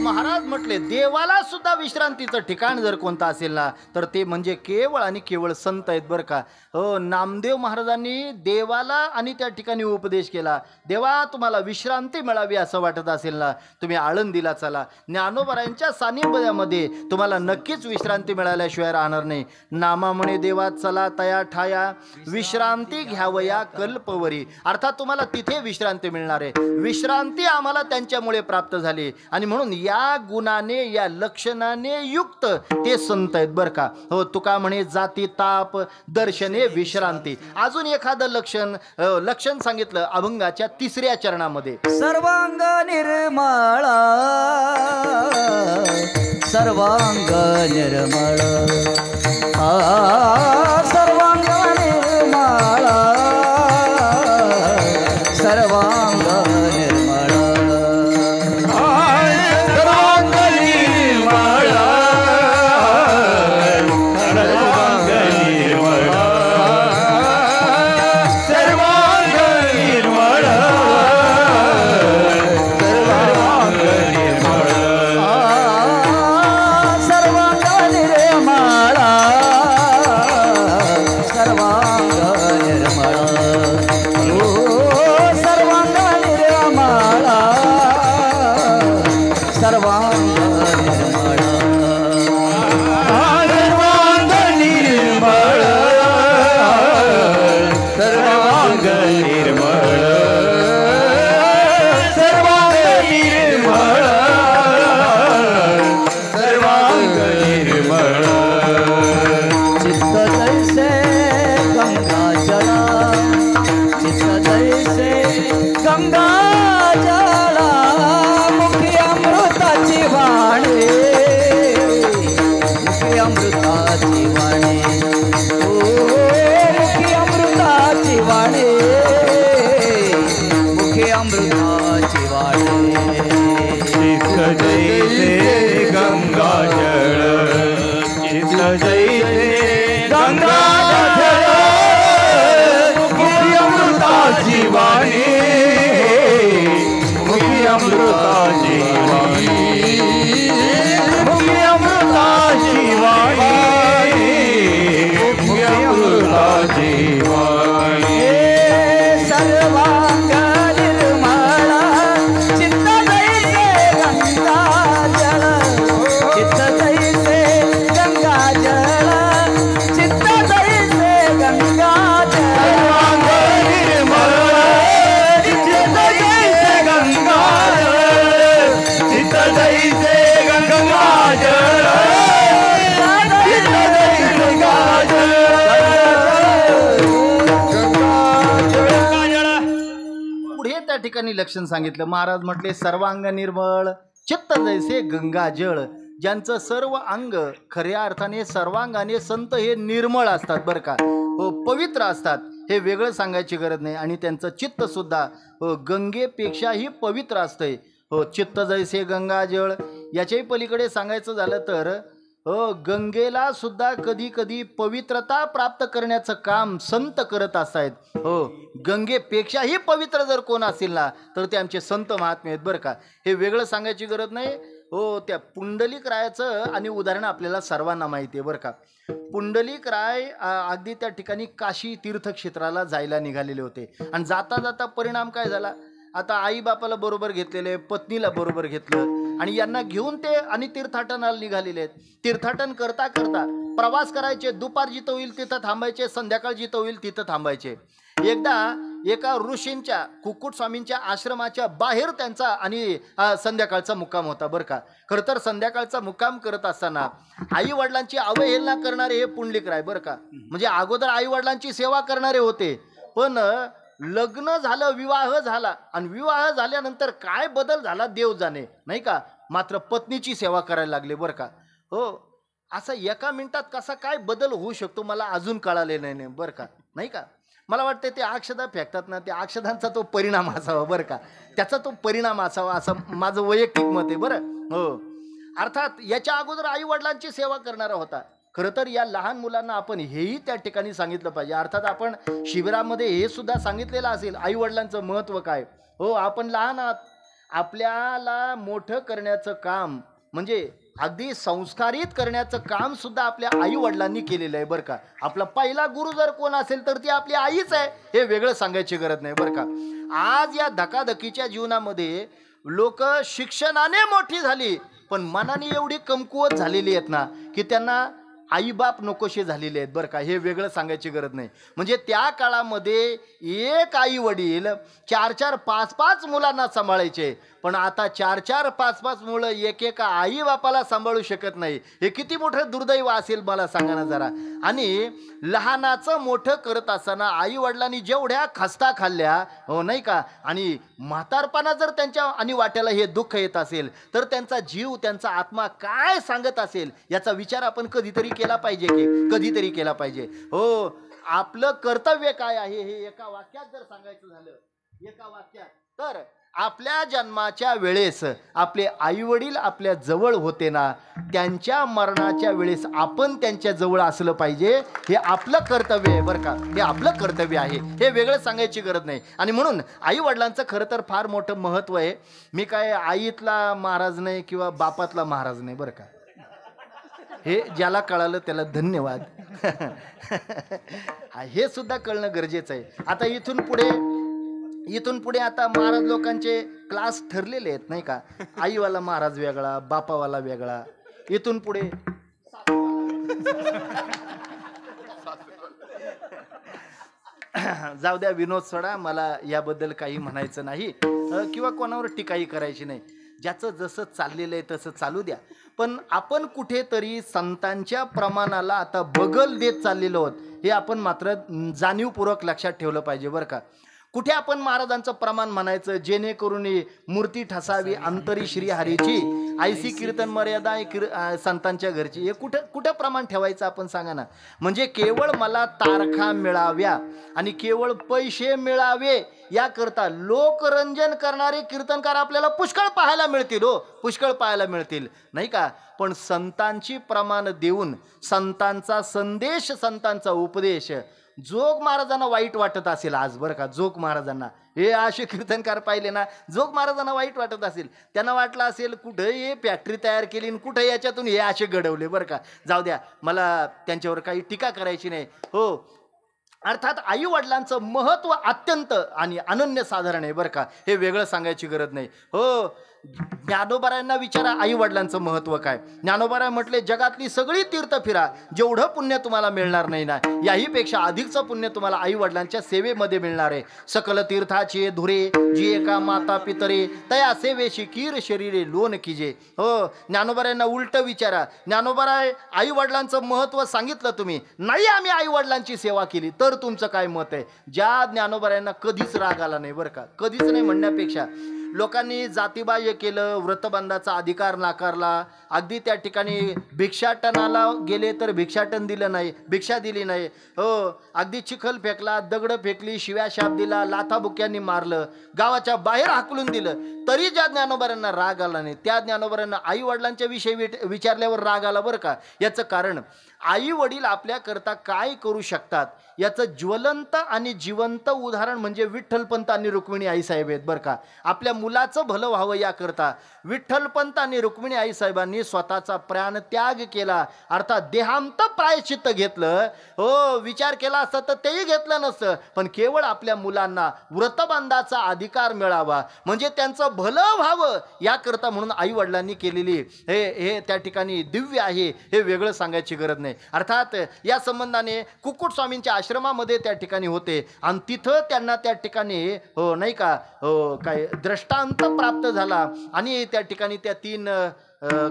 Speaker 3: महाराज म्हटले देवाला सुद्धा विश्रांतीचं ठिकाण जर कोणतं असेल ना तर ते म्हणजे केवळ आणि केवळ संत आहेत बरं का. हो, नामदेव महाराजांनी देवाला आणि त्या ठिकाणी उपदेश केला. देवा तुम्हाला विश्रांती मिळावी असं वाटत असेल ना तुम्ही आळंदीला चला. ज्ञानोबरायांच्या सानिध्यामध्ये तुम्हाला नक्कीच विश्रांती मिळाल्याशिवाय राहणार नाही. नामा म्हणे देवा चला तया ठाया, विश्रांती घ्यावया कल्पवरी. अर्थात तुम्हाला तिथे विश्रांती मिळणार आहे. विश्रांती आम्हाला त्यांच्यामुळे प्राप्त झाली आणि म्हणून या गुणाने या लक्षणाने युक्त ते संत आहेत बरं का. हो, तुका म्हणे जाती ताप दर्शने विश्रांती. अजून एखादं लक्षण सांगितलं अभंगाच्या 3ऱ्या चरणामध्ये.
Speaker 4: सर्वांग निर्मळा, सर्वांग निर्मळ, सर्वांग निर्मळा, सर्वांग निर्मळ,
Speaker 1: सर्वांग निर्मळ, सर्वांग निर्मळ, सर्वांग निर्मळ, सर्वांग निर्मळ,
Speaker 4: सर्वांग निर्मळ, सर्वांग निर्मळ, सर्वांग निर्मळ, सर्वांग निर्मळ,
Speaker 1: सर्वांग निर्मळ, सर्वांग निर्मळ, सर्वांग निर्मळ, सर्वांग निर्मळ.
Speaker 4: चित्त जैसे गंगा जला, चित्त जैसे गंगा जला, मुखी अमृताची वाणी, मुखी अमृताची वाणी, ओ मुखी अमृताची वाणी, मुखी अमृताची वाणी.
Speaker 1: चित्त जैसे गंगा जळ, चित्त जैसे गंगा जळ, मुखी अमृताची वाणी, मुखी अमृताची वाणी, मुखी अमृताची वाणी, मुखी अमृताची वाणी.
Speaker 4: सर्वांग निर्मळ,
Speaker 3: पुढे त्या ठिकाणी लक्षण सांगितलं. महाराज म्हटले सर्वांग निर्मळ चित्त जैसे गंगा जळ. ज्यांचं सर्व अंग खऱ्या अर्थाने सर्वांगाने संत हे निर्मळ असतात बरं का, हो पवित्र असतात, हे वेगळं सांगायची गरज नाही. आणि त्यांचं चित्त सुद्धा गंगेपेक्षाही पवित्र असतंय. हो चित्त जैसे गंगा जळ. याच्याही पलीकडे सांगायचं झालं तर गंगेला सुद्धा कधी कधी पवित्रता प्राप्त करण्याचं काम संत करत असायत. हो गंगेपेक्षाही पवित्र जर कोण असेल ना तर ते आमचे संत महात्मे आहेत बरं का, हे वेगळं सांगायची गरज नाही. हो त्या पुंडलिक रायाचं आणि उदाहरण आपल्याला सर्वांना माहिती आहे बरं का. पुंडलिक राय अगदी त्या ठिकाणी काशी तीर्थक्षेत्राला जायला निघालेले होते आणि जाता जाता परिणाम काय झाला, आता आई बापाला बरोबर घेतलेले, पत्नीला बरोबर घेतलं आणि यांना घेऊन ते आणि तीर्थाटनाला निघालेले आहेत. तीर्थाटन करता करता प्रवास करायचे, दुपार जिथं होईल तिथं थांबायचे, संध्याकाळ जिथं होईल तिथं थांबायचे. एकदा एका ऋषींच्या कुक्कुट स्वामींच्या आश्रमाच्या बाहेर त्यांचा आणि संध्याकाळचा मुक्काम होता बरं का. खरं तर संध्याकाळचा मुक्काम करत असताना आई वडिलांची अवहेलना करणारे हे पुंडलिकराय बरं का, म्हणजे अगोदर आई वडिलांची सेवा करणारे होते, पण लग्न झालं, विवाह झाला आणि विवाह झाल्यानंतर काय बदल झाला देव जाणे नाही का, मात्र पत्नीची सेवा करायला लागले बरं का. हो असा एका मिनिटात कसा काय बदल होऊ शकतो मला अजून कळाले नाही बरं का, नाही का. मला वाटतं ते अक्षदा फेकतात ना, त्या अक्षदांचा तो परिणाम असावा बरं का, त्याचा तो परिणाम असावा असं माझं वैयक्तिक मत आहे बरं. हो अर्थात याच्या अगोदर आई वडिलांची सेवा करणारा होता. खरं तर या लहान मुलांना आपण हेही त्या ठिकाणी सांगितलं पाहिजे. अर्थात आपण शिबिरामध्ये हे सुद्धा सांगितलेलं असेल आई वडिलांचं महत्त्व काय. हो आपण लहान आहात, आपल्याला मोठं करण्याचं काम म्हणजे अगदी संस्कारित करण्याचं काम सुद्धा आपल्या आई वडिलांनी केलेलं आहे बरं का. आपला पहिला गुरु जर कोण असेल तर ती आपली आईच आहे, हे वेगळं सांगायची गरज नाही बरं का. आज या धकाधकीच्या जीवनामध्ये लोक शिक्षणाने मोठी झाली पण मनाने एवढी कमकुवत झालेली आहेत ना की त्यांना आईबाप नकोशे झालेले आहेत बरं का, हे वेगळं सांगायची गरज नाही. म्हणजे त्या काळामध्ये एक आई वडील 4-4, 5-5 मुलांना सांभाळायचे, पण आता 4-4, 5-5 मुलं एकेका आई बापाला सांभाळू शकत नाही. हे किती मोठं दुर्दैव असेल मला सांगा ना जरा. आणि लहानाचं मोठं करत असताना आई वडिलांनी जेवढ्या खस्ता खाल्ल्या हो नाही का, आणि म्हातारपणा जर त्यांच्या आणि वाट्याला हे दुःख येत असेल तर त्यांचा जीव, त्यांचा आत्मा काय सांगत असेल याचा विचार आपण कधीतरी केला पाहिजे की कधीतरी केला पाहिजे. हो आपलं कर्तव्य काय आहे हे एका वाक्यात जर सांगायचं झालं, एका वाक्यात, तर आपल्या जन्माच्या वेळेस आपले आईवडील आपल्या जवळ होते ना, त्यांच्या मरणाच्या वेळेस आपण त्यांच्या जवळ असलं पाहिजे, हे आपलं कर्तव्य आहे बरं का, हे आपलं कर्तव्य आहे, हे वेगळं सांगायची गरज नाही. आणि म्हणून आई वडिलांचं खरं तर फार मोठं महत्त्व आहे. मी काय आईतला महाराज नाही किंवा बापातला महाराज नाही बरं का, हे ज्याला कळालं त्याला धन्यवाद. हे सुद्धा कळणं गरजेचं आहे. आता इथून पुढे आता महाराज लोकांचे क्लास ठरलेले आहेत नाही का, आईवाला महाराज वेगळा, बापावाला वेगळा. इथून पुढे जाऊ द्या, विनोद सोडा, मला याबद्दल काही म्हणायचं नाही किंवा कोणावर टीकाही करायची नाही. ज्याचं जसं चाललेलं आहे तसं चालू द्या. पण आपण कुठेतरी संतांच्या प्रमाणाला आता बगल देत चाललेलो आहोत, हे आपण मात्र जाणीवपूर्वक लक्षात ठेवलं पाहिजे बरं का. कुठे आपण महाराजांचं प्रमाण म्हणायचं जेणेकरून मूर्ती ठसावी अंतरी श्रीहरीची, ऐसी कीर्तन मर्यादा संतांच्या घरची, हे कुठं प्रमाण ठेवायचं आपण सांगा ना. म्हणजे केवळ मला तारखा मिळाव्या आणि केवळ पैसे मिळावे याकरता लोकरंजन करणारे कीर्तनकार आपल्याला पुष्कळ पाहायला मिळतील, हो पुष्कळ पाहायला मिळतील नाही का. पण संतांची प्रमाण देऊन संतांचा संदेश, संतांचा उपदेश, जोग महाराजांना वाईट वाटत असेल आज बरं का, जोग महाराजांना हे असे कीर्तनकार पाहिले ना, जोग महाराजांना वाईट वाटत असेल, त्यांना वाटलं असेल कुठं हे फॅक्टरी तयार केली आणि कुठं याच्यातून हे असे घडवले बरं का. जाऊ द्या, मला त्यांच्यावर काही टीका करायची नाही. हो अर्थात आई वडिलांचं महत्त्व अत्यंत आणि अनन्यसाधारण आहे बरं का, हे वेगळं सांगायची गरज नाही. हो ज्ञानोबारायांना विचारा आई वडिलांचं महत्व काय. ज्ञानोबाराय म्हटले जगातली सगळी तीर्थ फिरा, जेवढं पुण्य तुम्हाला मिळणार नाही ना, याहीपेक्षा अधिकचं पुण्य तुम्हाला आई वडिलांच्या सेवेमध्ये मिळणार आहे. सकल तीर्थाची धुरे जी एका माता पितरे तया सेवेशी कीर शरीरे लोन कीजे. हो, ज्ञानोबारायांना उलट विचारा. ज्ञानोबाराय आई वडिलांचं महत्व सांगितलं तुम्ही, नाही आम्ही आई वडिलांची सेवा केली, तर तुमचं काय मत आहे. ज्या ज्ञानोबारायांना कधीच राग आला नाही बरं का, कधीच नाही म्हणण्यापेक्षा लोकांनी जातीबाह्य केलं, व्रतबंधाचा अधिकार नाकारला, अगदी त्या ठिकाणी भिक्षाटनाला गेले तर भिक्षाटन दिलं नाही, भिक्षा दिली नाही. हो, अगदी चिखल फेकला, दगड फेकली, शिव्या शाप दिला, लाथाबुक्यांनी मारलं, गावाच्या बाहेर हाकलून दिलं, तरी ज्या ज्ञानोबारांना राग आला नाही त्या ज्ञानोबारांना आई वडिलांच्या विषयी विचारल्यावर राग आला बरं का. याचं कारण आई वडील आपल्याकरता काय करू शकतात याचं ज्वलंत आणि जिवंत उदाहरण म्हणजे विठ्ठलपंत आणि रुक्मिणी आईसाहेब आहेत बरं का. आपल्या मुलाचं भलं व्हावं याकरता विठ्ठलपंत आणि रुक्मिणी आईसाहेबांनी स्वतःचा प्राण त्याग केला, अर्थात देहांत प्रायश्चित्त घेतलं. हो, विचार केला असता तर तेही घेतलं नसतं, पण केवळ आपल्या मुलांना व्रतबंधाचा अधिकार मिळावा म्हणजे त्यांचं भलं व्हावं याकरता म्हणून आई वडिलांनी केलेली हे त्या ठिकाणी दिव्य आहे, हे वेगळं सांगायची गरज नाही. अर्थात या संबंधाने कुक्कुट स्वामींच्या आश्रमामध्ये त्या ठिकाणी होते आणि तिथं त्यांना त्या ठिकाणी हो नाही का हो काय दृष्टांत प्राप्त झाला आणि त्या ठिकाणी त्या 3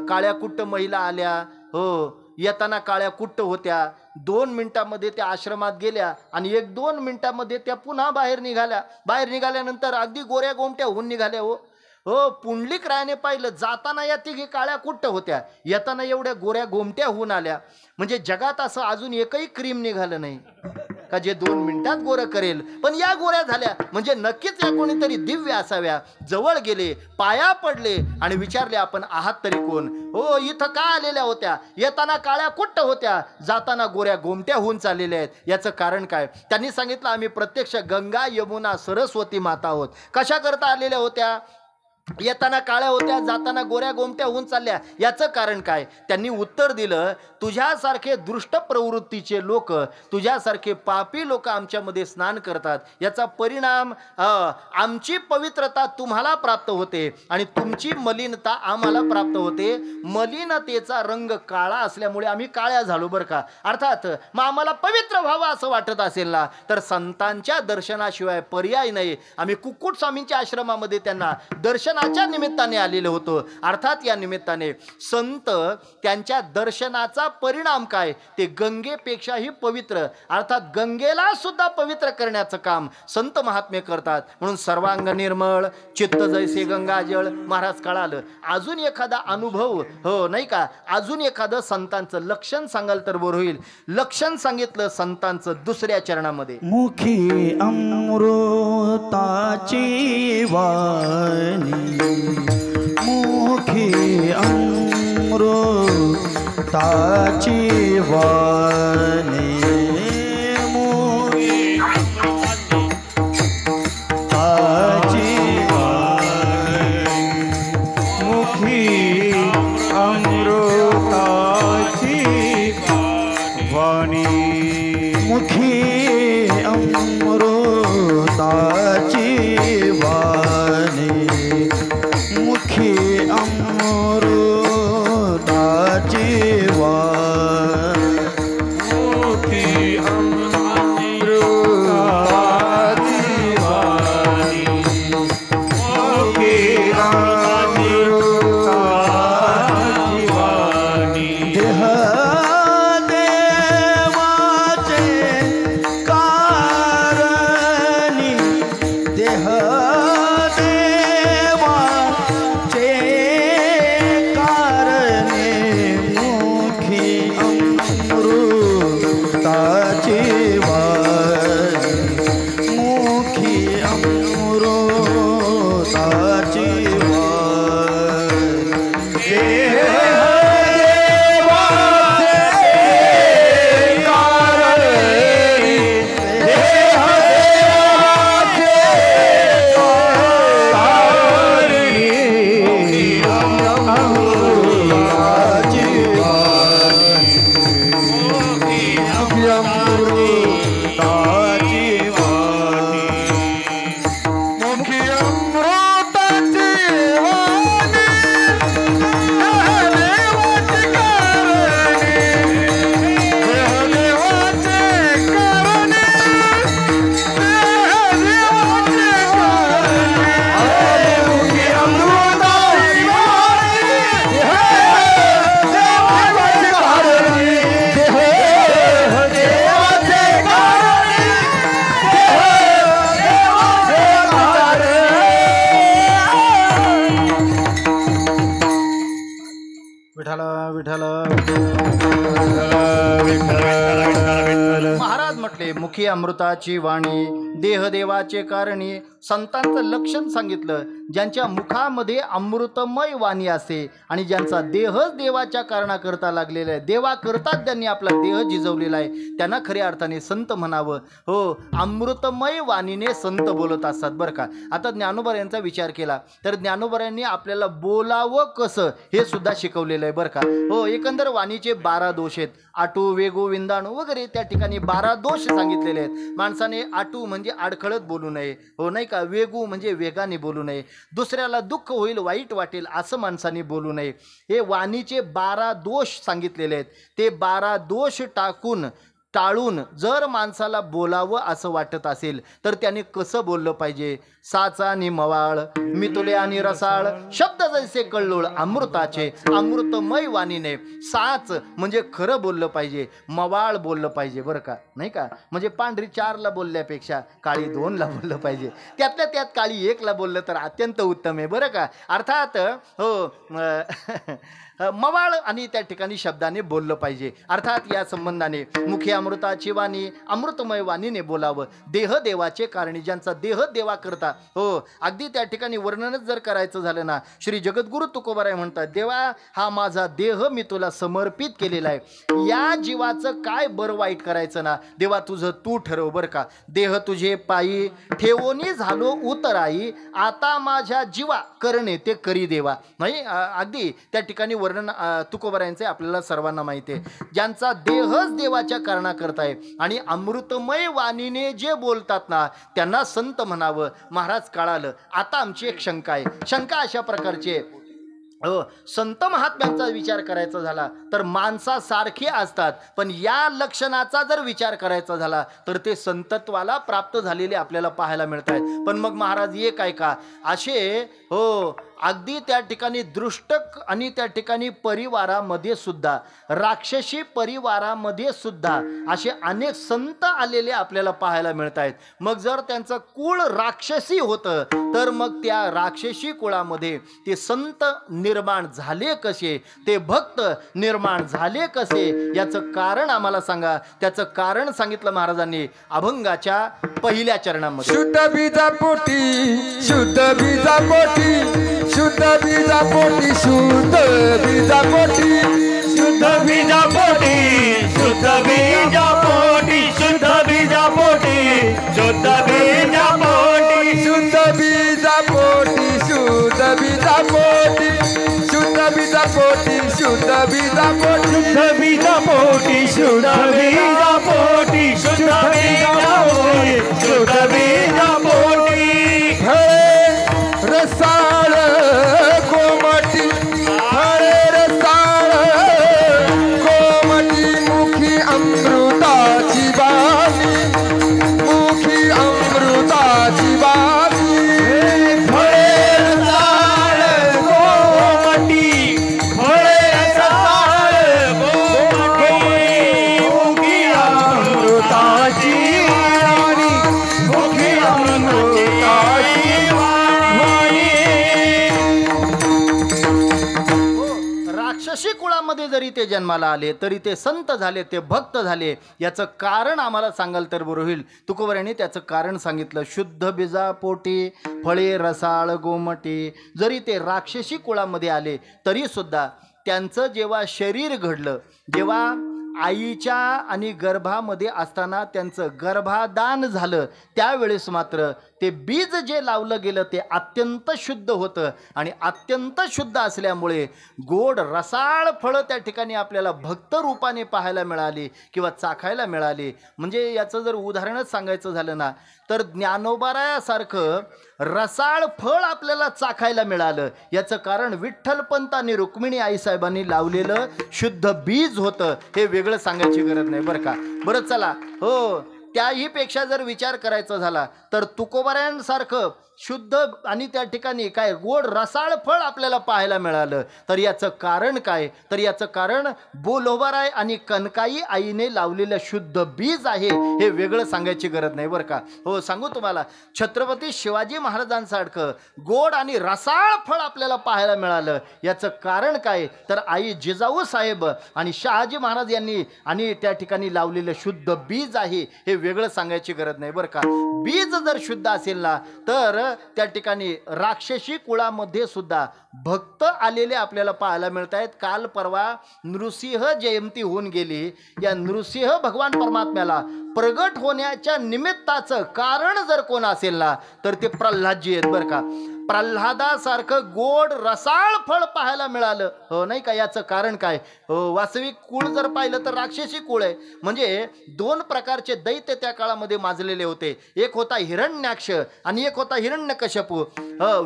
Speaker 3: काळ्या कुट्ट महिला आल्या. हो, येताना काळ्या कुट्ट होत्या, 2 मिनिटामध्ये त्या आश्रमात गेल्या आणि 1-2 मिनिटामध्ये त्या पुन्हा बाहेर निघाल्या. बाहेर निघाल्यानंतर अगदी गोऱ्या गोमट्या होऊन निघाल्या. हो, पुंडलिक रायाने पाहिलं, जाताना या तिघी काळ्या कुट्ट होत्या, येताना एवढ्या गोऱ्या गोमट्या होऊन आल्या. म्हणजे जगात असं अजून एकही क्रीम निघालं नाही का जे 2 मिनिटात गोरं करेल, पण या गोऱ्या झाल्या म्हणजे नक्कीच या कोणीतरी दिव्य असाव्या. जवळ गेले, पाया पडले आणि विचारले आपण आहात तरी कोण. हो, इथं का आलेल्या होत्या, येताना काळ्या कुट्ट होत्या, जाताना गोऱ्या गोमट्या होऊन चाललेल्या आहेत. याचं कारण काय. त्यांनी सांगितलं आम्ही प्रत्यक्ष गंगा यमुना सरस्वती माता आहोत. कशा करता आलेल्या होत्या, येताना काळ्या होत्या, जाताना गोऱ्या गोमट्या होऊन चालल्या. याचं कारण काय. त्यांनी उत्तर दिलं, तुझ्यासारखे दृष्ट प्रवृत्तीचे लोक, तुझ्यासारखे पापी लोक आमच्यामध्ये स्नान करतात, याचा परिणाम आमची पवित्रता तुम्हाला प्राप्त होते आणि तुमची मलिनता आम्हाला प्राप्त होते. मलिनतेचा रंग काळा असल्यामुळे आम्ही काळ्या झालो बरं का. अर्थात मग आम्हाला पवित्र व्हावं असं वाटत असेल ना तर संतांच्या दर्शनाशिवाय पर्याय नाही. आम्ही कुक्कुट स्वामींच्या आश्रमामध्ये त्यांना दर्शनाच्या निमित्ताने आलेलं होतं. अर्थात या निमित्ताने संत त्यांच्या दर्शनाचा परिणाम काय, ते गंगेपेक्षाही पवित्र, अर्थात गंगेला सुद्धा पवित्र करण्याचं काम संत महात्मे करतात. म्हणून सर्वांग निर्मळ चित्त जैसे गंगाजळ. महाराज कळालं. अजून एखादा अनुभव हो नाही का, अजून एखादं संतांचं लक्षण सांगाल तर बरं होईल. लक्षण सांगितलं संतांचं 2ऱ्या चरणामध्ये.
Speaker 4: मुखी अमृताची वाणी, मुखी अमृताची वाणी, मुखी अमृताची वाणी, मुखी अमृताची वाणी, मुखी अमृताची वाणी, मुखी अमृताची वाणी,
Speaker 3: विठ्ठल. महाराज म्हटले मुखी अमृताची वाणी, देहदेवाचे कारणी. संतांचं लक्षण सांगितलं, ज्यांच्या मुखामध्ये अमृतमय वाणी असते आणि ज्यांचा देहच देवाच्या कारणाकरता लागलेला आहे, देवा करतात त्यांनी आपला देह जिजवलेला आहे, त्यांना खऱ्या अर्थाने संत म्हणावं. हो, अमृतमय वाणीने संत बोलत असतात बरं का. आता ज्ञानोबा यांचा विचार केला तर ज्ञानोबा आपल्याला बोलावं कसं हे सुद्धा शिकवलेलं आहे बरं का. हो, एकंदर वाणीचे 12 दोष आहेत. आटू, वेगू, विंदाणू वगैरे त्या ठिकाणी 12 दोष सांगितलेले आहेत. माणसाने आटू म्हणजे अडखळत बोलू नये, हो नाही का. वेगू म्हणजे वेगाने बोलू नये, दुसऱ्याला दुःख होईल, वाईट वाटेल असं माणसाने बोलू नये. हे वाणीचे 12 दोष सांगितलेले आहेत. ते 12 दोष टाळून जर माणसाला बोलावं असं वाटत असेल तर त्याने कसं बोललं पाहिजे. साचा आणि मवाळ, मितुले आणि रसाळ, शब्द जैसे कल्लोळ अमृताचे, अमृतमय वाणीने. साच म्हणजे खरं बोललं पाहिजे, मवाळ बोललं पाहिजे बरं का, नाही का. म्हणजे पांढरी 4ला बोलल्यापेक्षा काळी 2ला बोललं पाहिजे, त्यातल्या त्यात काळी 1ला बोललं तर अत्यंत उत्तम आहे बरं का. अर्थात हो मवाळ आणि त्या ठिकाणी शब्दाने बोललं पाहिजे. अर्थात या संबंधाने मुखी अमृताची वाणी, अमृतमय वाणीने बोलावं. देह देवाचे कारणी, ज्यांचा देह देवा करता. हो, अगदी त्या ठिकाणी वर्णनच जर करायचं झालं ना, श्री जगद्गुरु तुकोबाराय म्हणतात, देवा हा माझा देह मी तुला समर्पित केलेला आहे. या जीवाचं काय बरं वाईट करायचं ना, देवा तुझं तू ठरव बरं का. देह तुझे पायी ठेवोनी झालो उतराई, आता माझ्या जीवा करणे ते करी देवा. नाही, अगदी त्या ठिकाणी वर्णन तुकोबारायांचे आपल्याला सर्वांना माहिती आहे. ज्यांचा देहच देवाच्या कारणाकरता आहे आणि अमृतमय वाणीने जे बोलतात ना त्यांना संत म्हणावं. महाराज कळालं. आता आमची एक शंका आहे. शंका अशा प्रकारची आहे, हो, संत महात्म्यांचा विचार करायचा झाला तर माणसासारखे असतात, पण या लक्षणाचा जर विचार करायचा झाला तर ते संतत्वाला प्राप्त झालेले आपल्याला पाहायला मिळत आहेत. पण मग महाराज एक आहे का असे, हो, अगदी त्या ठिकाणी दृष्टक आणि त्या ठिकाणी परिवारामध्ये सुद्धा, राक्षसी परिवारामध्ये सुद्धा असे अनेक संत आलेले आपल्याला पाहायला मिळत आहेत. मग जर त्यांचं कुळ राक्षसी होतं तर मग त्या राक्षसी कुळामध्ये ते संत निर्माण झाले कसे, ते भक्त निर्माण झाले कसे, याचं कारण आम्हाला सांगा. त्याचं कारण सांगितलं महाराजांनी अभंगाच्या पहिल्या चरणामध्ये.
Speaker 2: शुद्ध बीजा पोटी, शुद्ध बीजा पोटी, शुद्ध बीजा पोटी, शुद्ध बीजा पोटी,
Speaker 1: शुद्ध बीजा पोटी, शुद्ध बीजा पोटी, शुद्ध बीजा पोटी, शुद्ध बीजा पोटी,
Speaker 2: शुद्ध बीजा पोटी, शुद्ध बीजा पोटी, शुद्ध बीजा पोटी, शुद्ध बीजा पोटी,
Speaker 1: शुद्ध बीजा पोटी, शुद्ध बीजा पोटी, शुद्ध बीजा पोटी, शुद्ध बीजा पोटी.
Speaker 2: रसाळ कोमटी, हरे रसाळ कोमटी, मुखी अमृताची वाणी, मुखी अमृताची वाणी.
Speaker 1: फळे रसाळ कोमटी, फळे रसाळ कोमटी, मुखी अमृताची वाणी, मुखी अमृताची वाणी.
Speaker 3: राक्षसी कुळामध्ये जरी ते जन्माला आले तरी ते संत झाले, ते भक्त झाले. याचं कारण आम्हाला सांगाल तर बरं होईल. तुकोबारायांनी त्याचं कारण सांगितलं. शुद्ध बीजा पोटी, फळे रसाळ गोमटी. जरी ते राक्षसी कुळामध्ये आले तरी सुद्धा त्यांचं जेव्हा शरीर घडलं, जेव्हा आईच्या आणि गर्भामध्ये असताना त्यांचं गर्भादान झालं, त्यावेळेस मात्र ते बीज जे लावलं गेलं ते अत्यंत शुद्ध होतं आणि अत्यंत शुद्ध असल्यामुळे गोड रसाळ फळं त्या ठिकाणी आपल्याला भक्त रूपाने पाहायला मिळाली किंवा चाखायला मिळाली. म्हणजे याचं जर उदाहरणच सांगायचं झालं ना तर ज्ञानोबारायासारखं रसाळ फळ आपल्याला चाखायला मिळालं. याचं कारण विठ्ठलपंत आणि रुक्मिणी आईसाहेबांनी लावलेलं शुद्ध बीज होतं. हे वेगळं सांगायची गरज नाही बरं का. बरं चला, हो, त्याही पेक्षा जर विचार करायचा झाला तर तुकोबारायांसारखं शुद्ध आणि त्या ठिकाणी काय गोड रसाळ फळ आपल्याला पाहायला मिळालं. तर याचं कारण काय? तर याचं कारण बोलोबाराय आणि कनकाई आईने लावलेलं शुद्ध बीज आहे, हे वेगळं सांगायची गरज नाही बरं का. हो, सांगू तुम्हाला, छत्रपती शिवाजी महाराजांसारखं गोड आणि रसाळ फळ आपल्याला पाहायला मिळालं. याचं कारण काय? तर आई जिजाऊ साहेब आणि शहाजी महाराज यांनी आणि त्या ठिकाणी लावलेलं शुद्ध बीज आहे, हे वेगळं सांगायची गरज नाही बरं का. बीज जर शुद्ध असेल ना, तर त्या ठिकाणी राक्षसी कुळामध्ये सुद्धा भक्त आलेले आपल्याला पाहायला मिळत आहेत. काल परवा नृसिंह जयंती होऊन गेली. या नृसिंह भगवान परमात्म्याला प्रगट होण्याच्या निमित्ताचं कारण जर कोण असेल ना, तर ते प्रल्हादजी आहेत बरं का. प्रल्हादासारखं गोड रसाळ फळ पाहायला मिळालं, हो नाही का. याचं कारण काय? वास्तविक कुळ जर पाहिलं तर राक्षसी कुळ आहे. म्हणजे दोन प्रकारचे दैत्य त्या काळामध्ये माजलेले होते. एक होता हिरण्याक्ष आणि एक होता हिरण्यकश्यपू.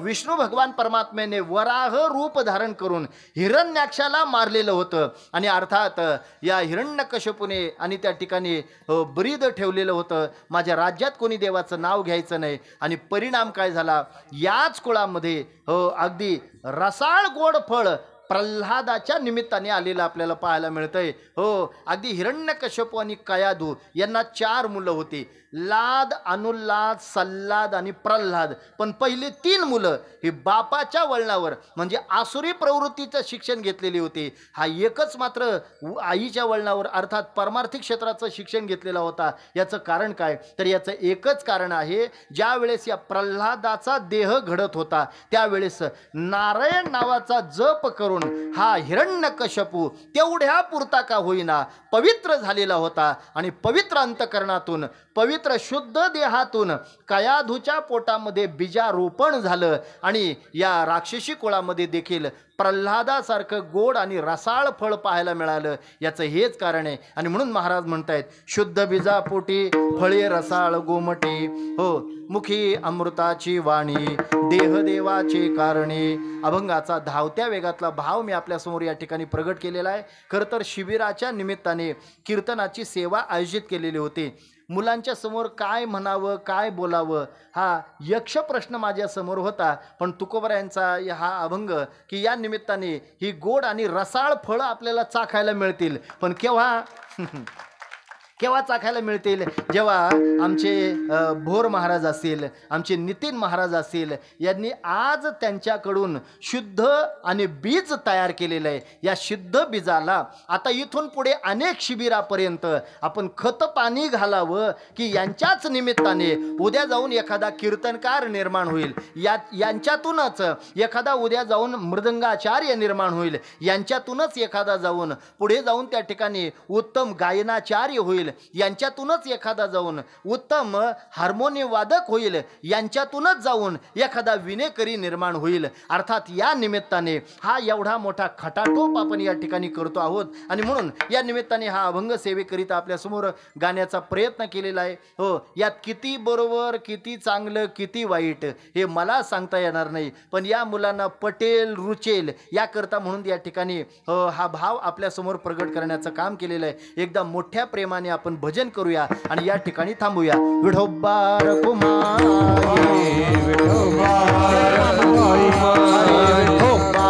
Speaker 3: विष्णू भगवान परमात्म्याने वराह रूप धारण करून हिरण्याक्षाला मारलेलं होतं आणि अर्थात या हिरण्यकश्यपूने आणि त्या ठिकाणी ब्रीद ठेवलेलं होतं, माझ्या राज्यात कोणी देवाचं नाव घ्यायचं नाही. आणि परिणाम काय झाला? याच कुळामध्ये अगदी रसाळ गोड फळ प्रल्हादाच्या निमित्ताने आलेलं आपल्याला पाहायला मिळतंय. हो, अगदी हिरण्यकश्यपू आणि कयाधू यांना 4 मुलं होती, लाद, अनुल्लाद, सल्लाद आणि प्रल्हाद. पण पहिली 3 मुलं ही बापाच्या वळणावर म्हणजे आसुरी प्रवृत्तीचं शिक्षण घेतलेली होती. हा एकच मात्र आईच्या वळणावर अर्थात परमार्थिक क्षेत्राचं शिक्षण घेतलेला होता. याचं कारण काय? तर याचं एकच कारण आहे, ज्या वेळेस या प्रल्हादाचा देह घडत होता त्यावेळेस नारायण नावाचा जप करून हा हिरण्यकश्यपू तेवढ्या पुरता का होईना पवित्र झालेला होता. आणि पवित्र अंतकरणातून, पवित्र शुद्ध देहातून कयाधूच्या पोटामध्ये बीजारोपण झालं आणि या राक्षसी कुळामध्ये देखील प्रल्हादासारखं गोड आणि रसाळ फळ पाहायला मिळालं. याचं हेच कारण आहे. आणि म्हणून महाराज म्हणतायत, शुद्ध बीजापोटी फळे रसाळ गोमटी, हो मुखी अमृताची वाणी, देहदेवाचे कारणे. अभंगाचा धावत्या वेगातला भाव मी आपल्यासमोर या ठिकाणी प्रगट केलेला आहे. खरं तर शिबिराच्या निमित्ताने कीर्तनाची सेवा आयोजित केलेली होती. मुलांच्या समोर काय म्हणावं, काय बोलावं, हा यक्ष प्रश्न माझ्या समोर होता. पण तुकोबरायांचा हा अभंग की या निमित्ताने ही गोड आणि रसाळ फळं आपल्याला चाखायला मिळतील. पण केव्हा केव्हा चाखायला मिळतील? जेव्हा आमचे भोर महाराज असतील, आमचे नितीन महाराज असतील, यांनी आज त्यांच्याकडून शुद्ध आणि बीज तयार केलेलं आहे. या शुद्ध बीजाला आता इथून पुढे अनेक शिबिरापर्यंत आपण खत पाणी घालावं की यांच्याच निमित्ताने उद्या जाऊन एखादा कीर्तनकार निर्माण होईल, यांच्यातूनच एखादा उद्या जाऊन मृदंगाचार्य निर्माण होईल, यांच्यातूनच एखादा जाऊन पुढे जाऊन त्या ठिकाणी उत्तम गायनाचार्य होईल, यांच्यातूनच एखादा जाऊन उत्तम हार्मोनियम वादक होईल, यांच्यातूनच जाऊन एखादा विनेकरी निर्माण होईल. अर्थात या निमित्ताने हा एवढा मोठा खटाटोप आपण या ठिकाणी करतो आहोत. आणि म्हणून या निमित्ताने हा अभंग सेवेकरिता आपल्यासमोर गाण्याचा प्रयत्न केलेला आहे. हो, यात किती बरोबर, किती चांगलं, किती वाईट हे मला सांगता येणार नाही. पण या मुलांना पटेल, रुचेल याकरता म्हणून या ठिकाणी हा भाव आपल्यासमोर प्रगट करण्याचं काम केलेलं आहे. एकदा मोठ्या प्रेमाने आपण भजन करूया आणि या ठिकाणी थांबूया. विठोबा रखुमाई, विठोबा रखुमाई, विठोबा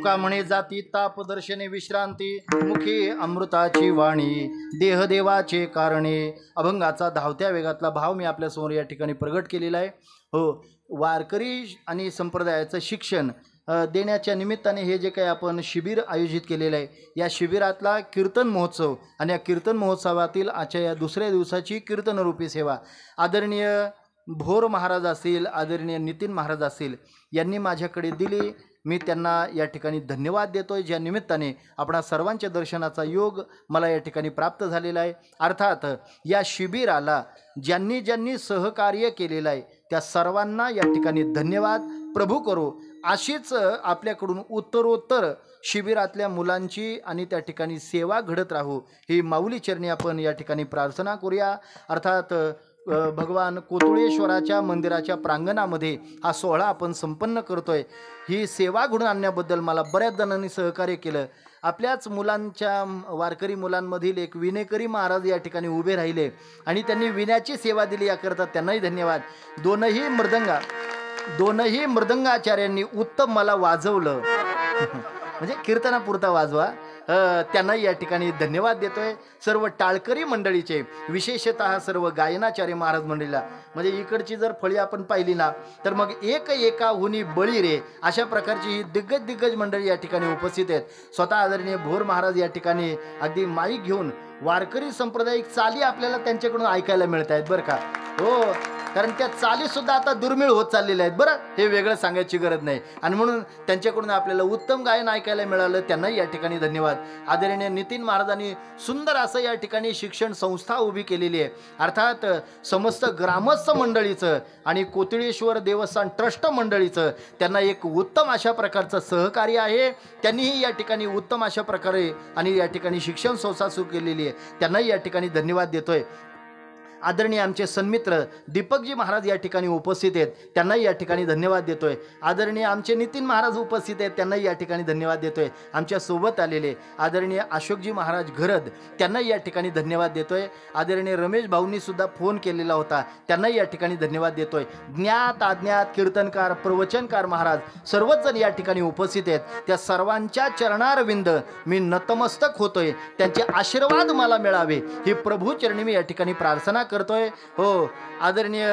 Speaker 3: तुका म्हणे जाती ताप दर्शने विश्रांती, मुखी अमृताची वाणी, देहदेवाचे कारणे. अभंगाचा धावत्या वेगातला भाव मी आपल्यासमोर या ठिकाणी प्रगट केलेला आहे. हो, वारकरी आणि संप्रदायाचं शिक्षण देण्याच्या निमित्ताने हे जे काही आपण शिबिर आयोजित केलेलं आहे, या शिबिरातला कीर्तन महोत्सव आणि या कीर्तन महोत्सवातील आजच्या या दुसऱ्या दिवसाची कीर्तनरूपी सेवा आदरणीय भोर महाराज असतील, आदरणीय नितीन महाराज असतील, यांनी माझ्याकडे दिली. मी त्यांना या ठिकाणी धन्यवाद देतोय, ज्या निमित्ताने आपणा सर्वांच्या दर्शनाचा योग मला या ठिकाणी प्राप्त झालेला आहे. अर्थात या शिबिराला ज्यांनी ज्यांनी सहकार्य केलेलं आहे त्या सर्वांना या ठिकाणी धन्यवाद. प्रभू करो अशीच आपल्याकडून उत्तरोत्तर शिबिरातल्या मुलांची आणि त्या ठिकाणी सेवा घडत राहू, ही माऊली चरणी आपण या ठिकाणी प्रार्थना करूया. अर्थात भगवान कोतुळेश्वराच्या मंदिराच्या प्रांगणामध्ये हा सोहळा आपण संपन्न करतोय. ही सेवा घडून आणण्याबद्दल मला बऱ्याच जणांनी सहकार्य केलं. आपल्याच मुलांच्या वारकरी मुलांमधील एक विनेकरी महाराज या ठिकाणी उभे राहिले आणि त्यांनी विण्याची सेवा दिली, याकरता त्यांनाही धन्यवाद. दोनही मृदंगाचार्यांनी उत्तम मला वाजवलं म्हणजे कीर्तनापुरता वाजवा, त्यांनाही या ठिकाणी धन्यवाद देतोय. सर्व टाळकरी मंडळीचे, विशेषतः सर्व गायनाचार्य महाराज मंडळीला, म्हणजे इकडची जर फळी आपण पाहिली ना तर मग एक एकाहुनी बळी रे, अशा प्रकारची ही दिग्गज मंडळी या ठिकाणी उपस्थित आहेत. स्वतः आदरणीय भोर महाराज या ठिकाणी अगदी माईक घेऊन वारकरी सांप्रदायिक चाली आपल्याला त्यांच्याकडून ऐकायला मिळत आहेत बरं का. हो, कारण त्या चालीसुद्धा आता दुर्मिळ होत चाललेल्या आहेत बरं, हे वेगळं सांगायची गरज नाही. आणि म्हणून त्यांच्याकडून आपल्याला उत्तम गायन ऐकायला मिळालं, त्यांनाही या ठिकाणी धन्यवाद. आदरणीय नितीन महाराजांनी सुंदर असं या ठिकाणी शिक्षण संस्था उभी केलेली आहे. अर्थात समस्त ग्रामस्थ मंडळीचं आणि कोतुळेश्वर देवस्थान ट्रस्ट मंडळीचं त्यांना एक उत्तम अशा प्रकारचं सहकार्य आहे. त्यांनीही या ठिकाणी उत्तम अशा प्रकारे आणि या ठिकाणी शिक्षण संस्था सुरू केलेली आहे, त्यांनाही या ठिकाणी धन्यवाद देतोय. आदरणीय आमचे सन्मित्र दीपकजी महाराज या ठिकाणी उपस्थित आहेत, त्यांनाही या ठिकाणी धन्यवाद देतोय. आदरणीय आमचे नितीन महाराज उपस्थित आहेत, त्यांनाही या ठिकाणी धन्यवाद देतोय. आमच्या सोबत आलेले आदरणीय अशोकजी महाराज घरद, त्यांनाही या ठिकाणी धन्यवाद देतोय. आदरणीय रमेश भाऊंनी सुद्धा फोन केलेला होता, त्यांनाही या ठिकाणी धन्यवाद देतोय. ज्ञात अज्ञात कीर्तनकार प्रवचनकार महाराज सर्वच जण या ठिकाणी उपस्थित आहेत. त्या सर्वांच्या चरणारविंद मी नतमस्तक होतोय, त्यांचे आशीर्वाद मला मिळावे ही प्रभू चरणी मी या ठिकाणी प्रार्थना करतोय. हो, आदरणीय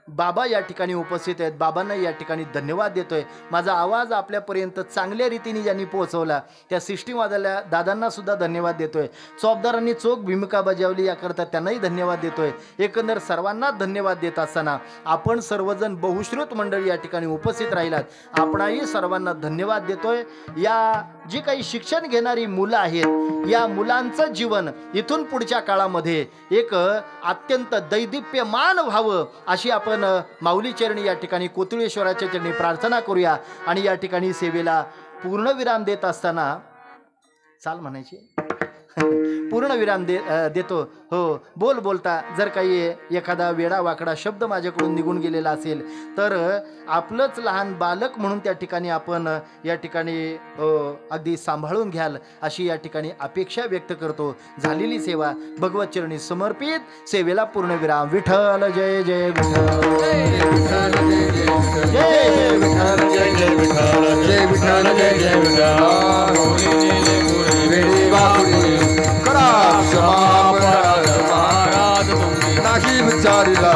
Speaker 3: बाबा या ठिकाणी उपस्थित आहेत, बाबांना या ठिकाणी धन्यवाद देतोय. माझा आवाज आपल्यापर्यंत चांगल्या रीतीने ज्यांनी पोहोचवला त्या सिस्टीमवाल्या दादांना सुद्धा धन्यवाद देतोय. चौकदारांनी चोख भूमिका बजावली, याकरता त्यांनाही धन्यवाद देतोय. एकंदर सर्वांना धन्यवाद देत असताना आपण सर्वजण बहुश्रुत मंडळी या ठिकाणी उपस्थित राहिलात, आपणाही सर्वांना धन्यवाद देतोय. या जी काही शिक्षण घेणारी मुलं आहेत, या मुलांचं जीवन इथून पुढच्या काळामध्ये एक अत्यंत दैदिप्यमान व्हावं अशी आपण माऊली चरणी या ठिकाणी कोतुळेश्वराच्या चरणी प्रार्थना करूया. आणि या ठिकाणी सेवेला पूर्णविराम देत असताना चाल म्हणायची पूर्णविराम देतो. हो, बोलता जर काही एखादा वेडा वाकडा शब्द माझ्याकडून निघून गेलेला असेल तर आपलंच लहान बालक म्हणून त्या ठिकाणी आपण या ठिकाणी अगदी सांभाळून घ्याल अशी या ठिकाणी अपेक्षा व्यक्त करतो. झालेली सेवा भगवत चरणी समर्पित, सेवेला पूर्णविराम. विठ्ठल जय जय विठ्ठल, जय विठ्ठल जय जय विठ्ठल, जय विठ्ठल जय जय विठ्ठल.
Speaker 2: करा क्षमा महाराज नाही विचारिला